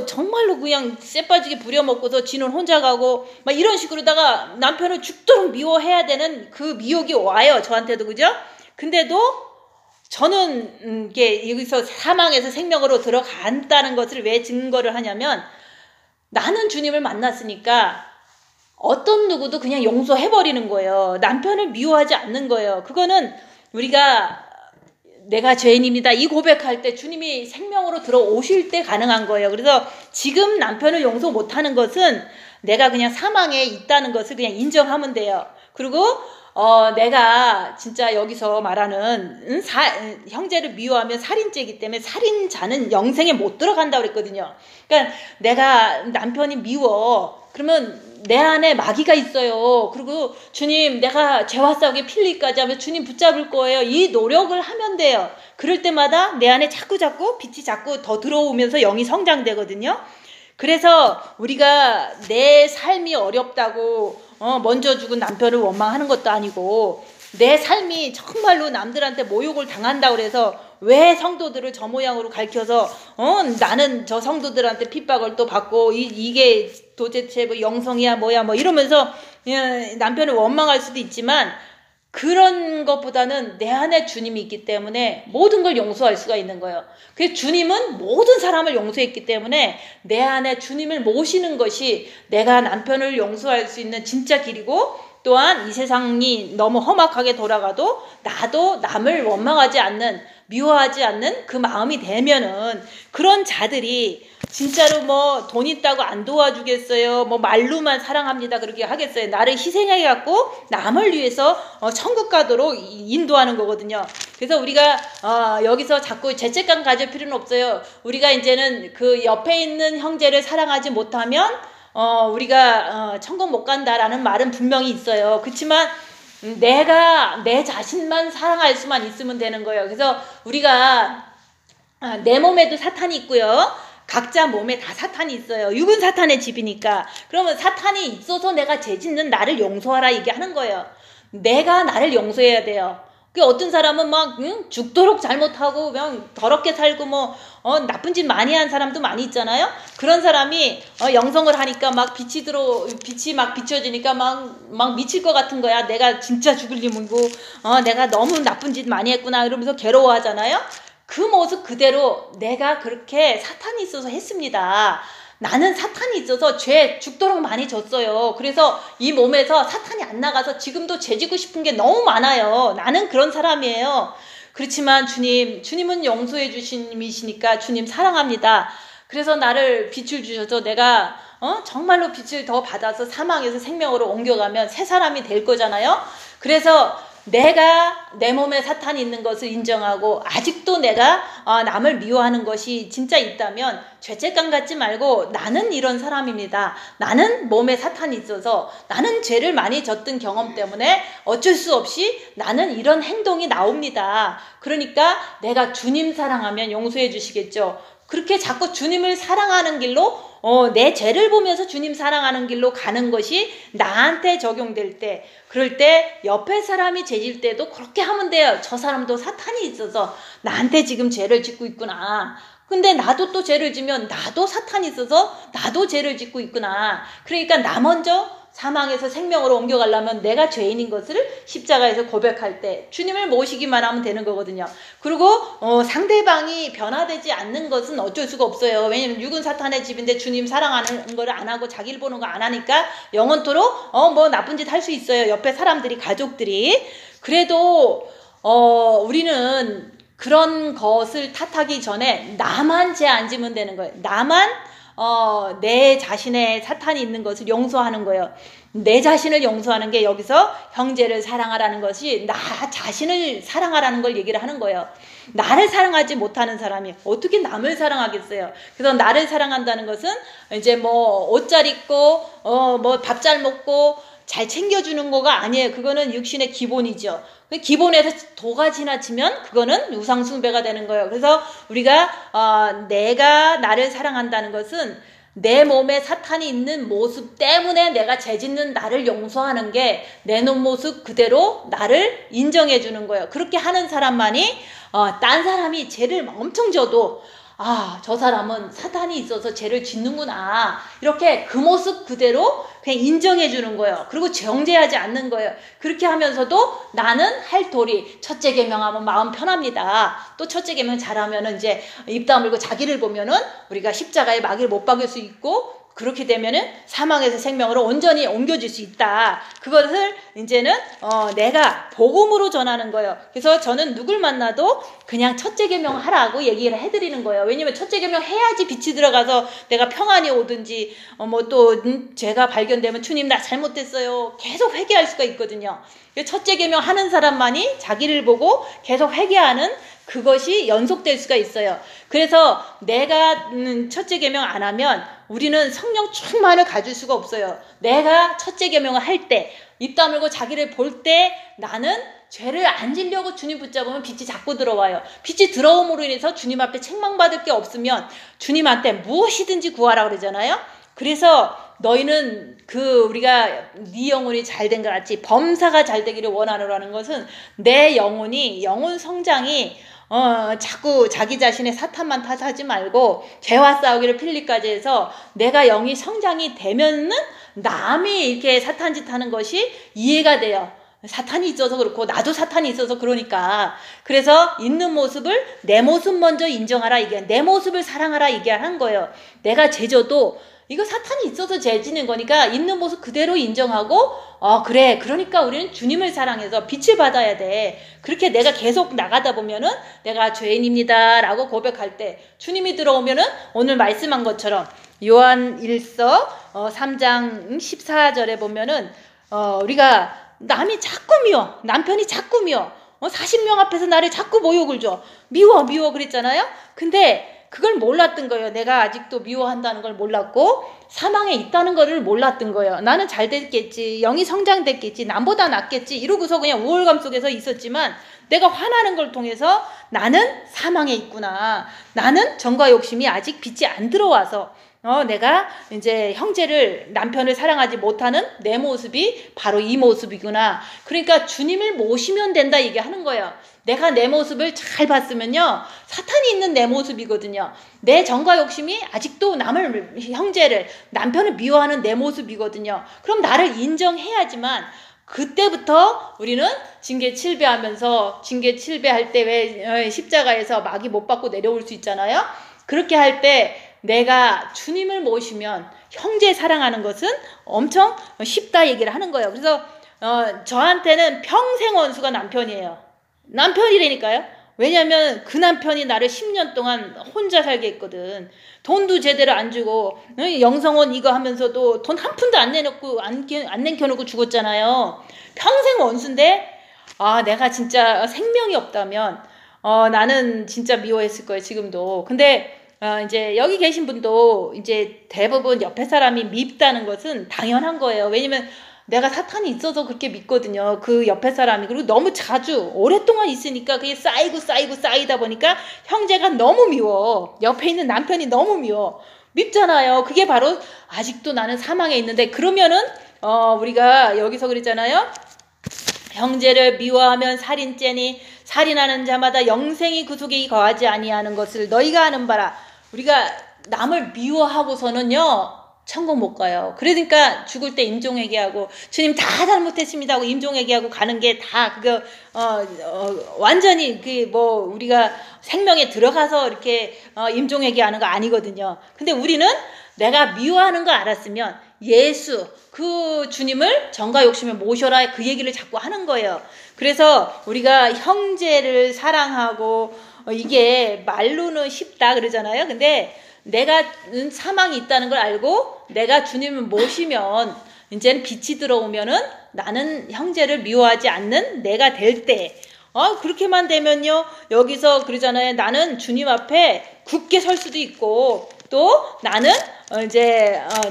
정말로 그냥 쎄빠지게 부려먹고서 지는 혼자 가고 막 이런 식으로다가 남편을 죽도록 미워해야 되는 그 미혹이 와요. 저한테도. 그죠? 근데도 저는 이게 여기서 사망에서 생명으로 들어간다는 것을 왜 증거를 하냐면, 나는 주님을 만났으니까 어떤 누구도 그냥 용서해버리는 거예요. 남편을 미워하지 않는 거예요. 그거는 우리가 내가 죄인입니다 이 고백할 때 주님이 생명으로 들어오실 때 가능한 거예요. 그래서 지금 남편을 용서 못하는 것은 내가 그냥 사망에 있다는 것을 그냥 인정하면 돼요. 그리고 내가 진짜 여기서 말하는 형제를 미워하면 살인죄이기 때문에 살인자는 영생에 못 들어간다고 그랬거든요. 그러니까 내가 남편이 미워. 그러면 내 안에 마귀가 있어요. 그리고 주님 내가 죄와 싸우게 필리까지 하면 주님 붙잡을 거예요. 이 노력을 하면 돼요. 그럴 때마다 내 안에 자꾸 빛이 자꾸 더 들어오면서 영이 성장되거든요. 그래서 우리가 내 삶이 어렵다고 먼저 죽은 남편을 원망하는 것도 아니고, 내 삶이 정말로 남들한테 모욕을 당한다고 해서 왜 성도들을 저 모양으로 가르쳐서 나는 저 성도들한테 핍박을 또 받고 이게 도대체 뭐 영성이야 뭐야 뭐 이러면서 남편을 원망할 수도 있지만 그런 것보다는 내 안에 주님이 있기 때문에 모든 걸 용서할 수가 있는 거예요. 그래서 주님은 모든 사람을 용서했기 때문에 내 안에 주님을 모시는 것이 내가 남편을 용서할 수 있는 진짜 길이고, 또한 이 세상이 너무 험악하게 돌아가도 나도 남을 원망하지 않는, 미워하지 않는 그 마음이 되면은 그런 자들이 진짜로 뭐 돈 있다고 안 도와주겠어요? 뭐 말로만 사랑합니다 그렇게 하겠어요? 나를 희생해 갖고 남을 위해서 천국 가도록 인도하는 거거든요. 그래서 우리가 여기서 자꾸 죄책감 가질 필요는 없어요. 우리가 이제는 그 옆에 있는 형제를 사랑하지 못하면 우리가 천국 못 간다라는 말은 분명히 있어요. 그렇지만 내가 내 자신만 사랑할 수만 있으면 되는 거예요. 그래서 우리가 내 몸에도 사탄이 있고요. 각자 몸에 다 사탄이 있어요. 육은 사탄의 집이니까. 그러면 사탄이 있어서 내가 죄 짓는 나를 용서하라 얘기하는 거예요. 내가 나를 용서해야 돼요. 어떤 사람은 막 죽도록 잘못하고 그냥 더럽게 살고 뭐 나쁜 짓 많이 한 사람도 많이 있잖아요. 그런 사람이 영성을 하니까 막 빛이 막 비춰지니까 막 미칠 것 같은 거야. 내가 진짜 죽을 놈이고 내가 너무 나쁜 짓 많이 했구나 이러면서 괴로워하잖아요. 그 모습 그대로 내가 그렇게 사탄이 있어서 했습니다. 나는 사탄이 있어서 죄 죽도록 많이 졌어요. 그래서 이 몸에서 사탄이 안 나가서 지금도 죄 지고 싶은 게 너무 많아요. 나는 그런 사람이에요. 그렇지만 주님은 용서해 주신 님이시니까 주님 사랑합니다. 그래서 나를 빛을 주셔서 내가 정말로 빛을 더 받아서 사망에서 생명으로 옮겨가면 새 사람이 될 거잖아요. 그래서 내가 내 몸에 사탄이 있는 것을 인정하고 아직도 내가 남을 미워하는 것이 진짜 있다면 죄책감 갖지 말고 나는 이런 사람입니다. 나는 몸에 사탄이 있어서 나는 죄를 많이 졌던 경험 때문에 어쩔 수 없이 나는 이런 행동이 나옵니다. 그러니까 내가 주님 사랑하면 용서해 주시겠죠. 그렇게 자꾸 주님을 사랑하는 길로 내 죄를 보면서 주님 사랑하는 길로 가는 것이 나한테 적용될 때, 그럴 때 옆에 사람이 죄질 때도 그렇게 하면 돼요. 저 사람도 사탄이 있어서 나한테 지금 죄를 짓고 있구나. 근데 나도 또 죄를 지면 나도 사탄이 있어서 나도 죄를 짓고 있구나. 그러니까 나 먼저 사망에서 생명으로 옮겨가려면 내가 죄인인 것을 십자가에서 고백할 때 주님을 모시기만 하면 되는 거거든요. 그리고 상대방이 변화되지 않는 것은 어쩔 수가 없어요. 왜냐면 육은 사탄의 집인데 주님 사랑하는 걸 안 하고 자기를 보는 거 안 하니까 영원토록 뭐 나쁜 짓 할 수 있어요. 옆에 사람들이, 가족들이. 그래도 우리는 그런 것을 탓하기 전에 나만 죄 안 지면 되는 거예요. 나만 내 자신의 사탄이 있는 것을 용서하는 거예요. 내 자신을 용서하는 게 여기서 형제를 사랑하라는 것이 나 자신을 사랑하라는 걸 얘기를 하는 거예요. 나를 사랑하지 못하는 사람이 어떻게 남을 사랑하겠어요. 그래서 나를 사랑한다는 것은 이제 뭐 옷 잘 입고 뭐 밥 잘 먹고 잘 챙겨주는 거가 아니에요. 그거는 육신의 기본이죠. 기본에서 도가 지나치면 그거는 우상숭배가 되는 거예요. 그래서 우리가 내가 나를 사랑한다는 것은 내 몸에 사탄이 있는 모습 때문에 내가 죄짓는 나를 용서하는 게 내 놈 모습 그대로 나를 인정해 주는 거예요. 그렇게 하는 사람만이 딴 사람이 죄를 엄청 져도 저 사람은 사탄이 있어서 죄를 짓는구나. 이렇게 그 모습 그대로 그냥 인정해 주는 거예요. 그리고 정죄하지 않는 거예요. 그렇게 하면서도 나는 할 도리, 첫째 계명하면 마음 편합니다. 또 첫째 계명 잘하면은 이제 입 다물고 자기를 보면은 우리가 십자가에 마귀를 못 박을 수 있고, 그렇게 되면은 사망에서 생명으로 온전히 옮겨질 수 있다. 그것을 이제는 내가 복음으로 전하는 거예요. 그래서 저는 누굴 만나도 그냥 첫째 계명 하라고 얘기를 해드리는 거예요. 왜냐면 첫째 계명 해야지 빛이 들어가서 내가 평안이 오든지 뭐 또 죄가 발견되면 주님 나 잘못됐어요. 계속 회개할 수가 있거든요. 첫째 계명 하는 사람만이 자기를 보고 계속 회개하는 그것이 연속될 수가 있어요. 그래서 내가 첫째 계명 안 하면 우리는 성령 충만을 가질 수가 없어요. 내가 첫째 계명을 할 때, 입 다물고 자기를 볼 때 나는 죄를 안 지려고 주님 붙잡으면 빛이 자꾸 들어와요. 빛이 들어옴으로 인해서 주님 앞에 책망받을 게 없으면 주님한테 무엇이든지 구하라 그러잖아요. 그래서 너희는 우리가 네 영혼이 잘된 것 같이 범사가 잘 되기를 원하노라는 것은 내 영혼이, 영혼 성장이 자꾸 자기 자신의 사탄만 탓하지 말고 죄와 싸우기를 필리까지 해서 내가 영이 성장이 되면은 남이 이렇게 사탄짓 하는 것이 이해가 돼요. 사탄이 있어서 그렇고 나도 사탄이 있어서 그러니까. 그래서 있는 모습을 내 모습 먼저 인정하라, 이게 내 모습을 사랑하라, 이게 한 거예요. 내가 죄져도 이거 사탄이 있어서 죄지는 거니까 있는 모습 그대로 인정하고 그래, 그러니까 우리는 주님을 사랑해서 빛을 받아야 돼. 그렇게 내가 계속 나가다 보면은 내가 죄인입니다 라고 고백할 때 주님이 들어오면은 오늘 말씀한 것처럼 요한 1서 3장 14절에 보면은 우리가 남이 자꾸 미워, 남편이 자꾸 미워, 40명 앞에서 나를 자꾸 모욕을 줘, 미워 그랬잖아요. 근데 그걸 몰랐던 거예요. 내가 아직도 미워한다는 걸 몰랐고 사망에 있다는 거를 몰랐던 거예요. 나는 잘 됐겠지, 영이 성장됐겠지, 남보다 낫겠지 이러고서 그냥 우월감 속에서 있었지만 내가 화나는 걸 통해서 나는 사망에 있구나, 나는 정과 욕심이 아직 빛이 안 들어와서 내가 이제 형제를, 남편을 사랑하지 못하는 내 모습이 바로 이 모습이구나. 그러니까 주님을 모시면 된다 얘기하는 거예요. 내가 내 모습을 잘 봤으면요, 사탄이 있는 내 모습이거든요. 내 정과 욕심이 아직도 남을, 형제를, 남편을 미워하는 내 모습이거든요. 그럼 나를 인정해야지만 그때부터 우리는 징계 7배 하면서, 징계 7배 할 때 왜 십자가에서 마귀 못 받고 내려올 수 있잖아요. 그렇게 할 때 내가 주님을 모시면 형제 사랑하는 것은 엄청 쉽다 얘기를 하는 거예요. 그래서 저한테는 평생 원수가 남편이에요. 남편이라니까요. 왜냐면 그 남편이 나를 10년 동안 혼자 살게 했거든. 돈도 제대로 안 주고 영성원 이거 하면서도 돈 한 푼도 안 내놓고 안 남겨놓고 죽었잖아요. 평생 원수인데 내가 진짜 생명이 없다면 나는 진짜 미워했을 거예요, 지금도. 근데 이제 여기 계신 분도 이제 대부분 옆에 사람이 밉다는 것은 당연한 거예요. 왜냐면 내가 사탄이 있어서 그렇게 믿거든요. 그 옆에 사람이. 그리고 너무 자주 오랫동안 있으니까 그게 쌓이다 보니까 형제가 너무 미워. 옆에 있는 남편이 너무 미워. 밉잖아요. 그게 바로 아직도 나는 사망에 있는데, 그러면은 우리가 여기서 그랬잖아요. 형제를 미워하면 살인죄니 살인하는 자마다 영생이 그 속에 거하지 아니하는 것을 너희가 아는 바라. 우리가 남을 미워하고서는요 천국 못 가요. 그러니까 죽을 때 임종회개하고 주님 다 잘못했습니다 하고 임종회개하고 가는 게 다 그거 완전히 우리가 생명에 들어가서 이렇게 임종회개하는 거 아니거든요. 근데 우리는 내가 미워하는 거 알았으면 예수 그 주님을 정과 욕심에 모셔라, 그 얘기를 자꾸 하는 거예요. 그래서 우리가 형제를 사랑하고 이게 말로는 쉽다 그러잖아요. 근데 내가 사망이 있다는 걸 알고 내가 주님을 모시면 이제는 빛이 들어오면은 나는 형제를 미워하지 않는 내가 될 때, 그렇게만 되면요, 여기서 그러잖아요. 나는 주님 앞에 굳게 설 수도 있고, 또 나는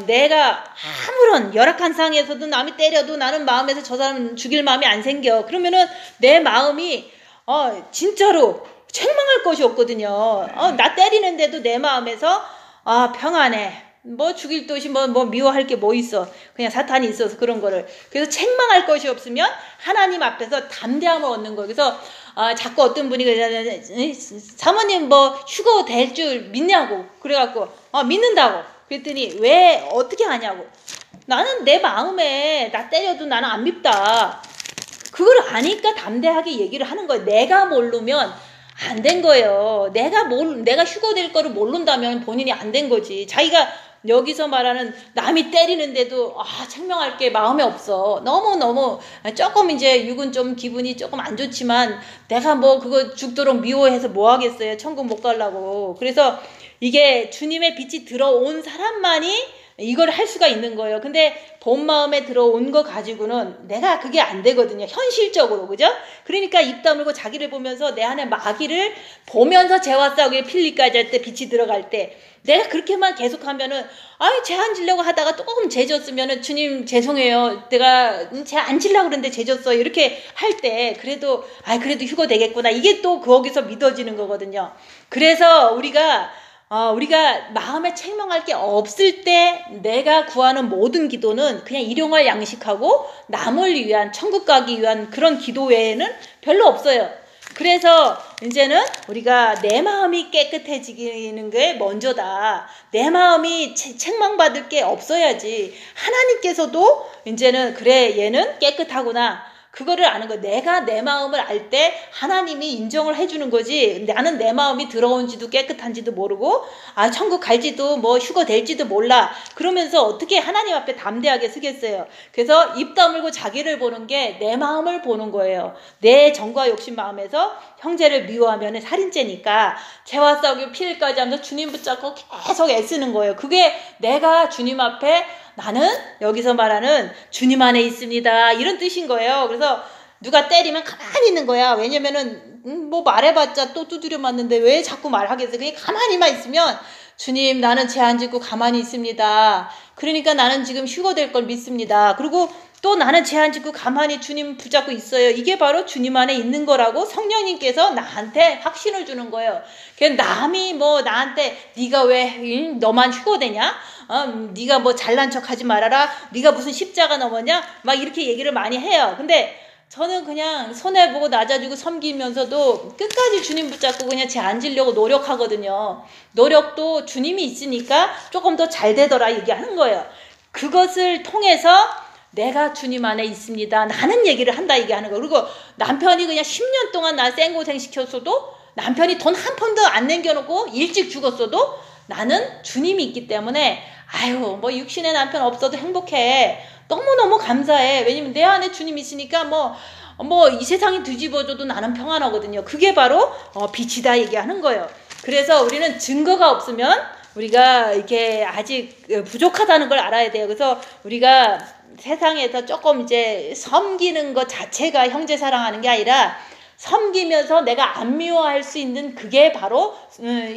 내가 아무런 열악한 상황에서도 남이 때려도 나는 마음에서 저 사람 죽일 마음이 안 생겨. 그러면은 내 마음이 진짜로 책망할 것이 없거든요. 나 때리는데도 내 마음에서 평안해. 뭐 죽일 듯이 뭐 미워할 게 뭐 있어. 그냥 사탄이 있어서 그런 거를. 그래서 책망할 것이 없으면 하나님 앞에서 담대함을 얻는 거예요. 그래서 자꾸 어떤 분이 그러잖아요. 사모님 뭐 휴거 될 줄 믿냐고. 그래갖고 믿는다고. 그랬더니 왜 어떻게 하냐고. 나는 내 마음에 나 때려도 나는 안 밉다. 그걸 아니까 담대하게 얘기를 하는 거예요. 내가 모르면 안 된 거예요. 내가 휴거될 거를 모른다면 본인이 안 된 거지. 자기가 여기서 말하는 남이 때리는데도 책망할 게 마음에 없어. 너무 조금 이제 육은 좀 기분이 조금 안 좋지만 내가 뭐 그거 죽도록 미워해서 뭐 하겠어요. 천국 못 가려고. 그래서 이게 주님의 빛이 들어온 사람만이 이걸 할 수가 있는 거예요. 근데 본 마음에 들어온 거 가지고는 내가 그게 안 되거든요. 현실적으로. 그죠? 그러니까 입 다물고 자기를 보면서 내 안에 마귀를 보면서 죄와 싸우기에 필리까지 할 때, 빛이 들어갈 때 내가 그렇게만 계속하면은 죄 안 지려고 하다가 조금 죄 졌으면은 주님 죄송해요. 내가 죄 안 지려고 그랬는데 죄 졌어요. 이렇게 할 때 그래도 휴거 되겠구나. 이게 또 거기서 믿어지는 거거든요. 그래서 우리가 마음에 책망할 게 없을 때 내가 구하는 모든 기도는 그냥 일용할 양식하고 남을 위한, 천국 가기 위한 그런 기도 외에는 별로 없어요. 그래서 이제는 우리가 내 마음이 깨끗해지는 게 먼저다. 내 마음이 책망받을 게 없어야지. 하나님께서도 이제는 그래 얘는 깨끗하구나. 그거를 아는 거야. 내가 내 마음을 알 때 하나님이 인정을 해주는 거지. 나는 내 마음이 더러운지도 깨끗한지도 모르고 천국 갈지도 뭐 휴거 될지도 몰라. 그러면서 어떻게 하나님 앞에 담대하게 서겠어요. 그래서 입 다물고 자기를 보는 게 내 마음을 보는 거예요. 내 정과 욕심 마음에서 형제를 미워하면 살인죄니까 죄와 싸우기 피일까지 하면서 주님 붙잡고 계속 애쓰는 거예요. 그게 내가 주님 앞에 나는 여기서 말하는 주님 안에 있습니다. 이런 뜻인 거예요. 그래서 누가 때리면 가만히 있는 거야. 왜냐면은 뭐 말해봤자 또 두드려 맞는데 왜 자꾸 말하겠어. 그게 가만히만 있으면 주님 나는 죄 안 짓고 가만히 있습니다. 그러니까 나는 지금 휴거될 걸 믿습니다. 그리고 또 나는 죄 안 짓고 가만히 주님 붙잡고 있어요. 이게 바로 주님 안에 있는 거라고 성령님께서 나한테 확신을 주는 거예요. 남이 뭐 나한테 네가 왜 너만 휴거되냐? 네가 뭐 잘난 척하지 말아라. 네가 무슨 십자가 넘었냐? 막 이렇게 얘기를 많이 해요. 근데 저는 그냥 손해보고 낮아지고 섬기면서도 끝까지 주님 붙잡고 그냥 죄 안 지려고 노력하거든요. 노력도 주님이 있으니까 조금 더 잘 되더라 얘기하는 거예요. 그것을 통해서 내가 주님 안에 있습니다. 나는 얘기를 한다 얘기하는 거예요. 그리고 남편이 그냥 10년 동안 나 생고생 시켰어도 남편이 돈 한 푼도 안 남겨놓고 일찍 죽었어도 나는 주님이 있기 때문에 뭐 육신의 남편 없어도 행복해. 너무너무 감사해. 왜냐면 내 안에 주님 있으니까 뭐 이 세상이 뒤집어져도 나는 평안하거든요. 그게 바로 빛이다 얘기하는 거예요. 그래서 우리는 증거가 없으면 우리가 이렇게 아직 부족하다는 걸 알아야 돼요. 그래서 우리가 세상에서 조금 이제 섬기는 것 자체가 형제 사랑하는 게 아니라 섬기면서 내가 안 미워할 수 있는 그게 바로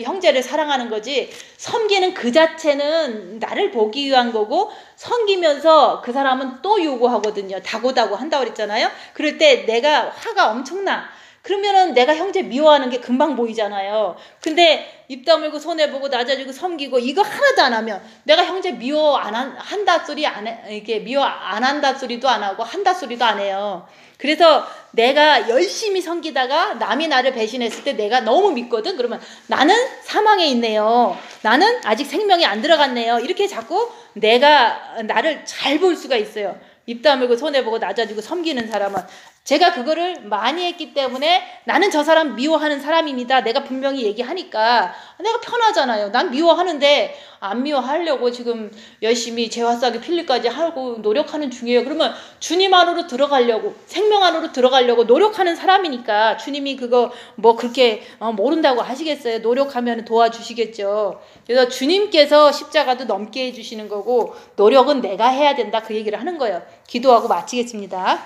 형제를 사랑하는 거지. 섬기는 그 자체는 나를 보기 위한 거고 섬기면서 그 사람은 또 요구하거든요. 다고다고 한다고 그랬잖아요. 그럴 때 내가 화가 엄청나. 그러면은 내가 형제 미워하는 게 금방 보이잖아요. 근데 입 다물고 손해보고 낮아지고 섬기고 이거 하나도 안 하면 내가 형제 미워 한다 소리 안 해. 이게 미워 안 한다 소리도 안 하고 한다 소리도 안 해요. 그래서 내가 열심히 섬기다가 남이 나를 배신했을 때 내가 너무 믿거든. 그러면 나는 사망에 있네요. 나는 아직 생명이 안 들어갔네요. 이렇게 자꾸 내가 나를 잘 볼 수가 있어요. 입 다물고 손해보고 낮아지고 섬기는 사람은. 제가 그거를 많이 했기 때문에 나는 저 사람 미워하는 사람입니다. 내가 분명히 얘기하니까 내가 편하잖아요. 난 미워하는데 안 미워하려고 지금 열심히 죄와 싸기 필리까지 하고 노력하는 중이에요. 그러면 주님 안으로 들어가려고 생명 안으로 들어가려고 노력하는 사람이니까 주님이 그거 뭐 그렇게 모른다고 하시겠어요. 노력하면 도와주시겠죠. 그래서 주님께서 십자가도 넘게 해주시는 거고 노력은 내가 해야 된다 그 얘기를 하는 거예요. 기도하고 마치겠습니다.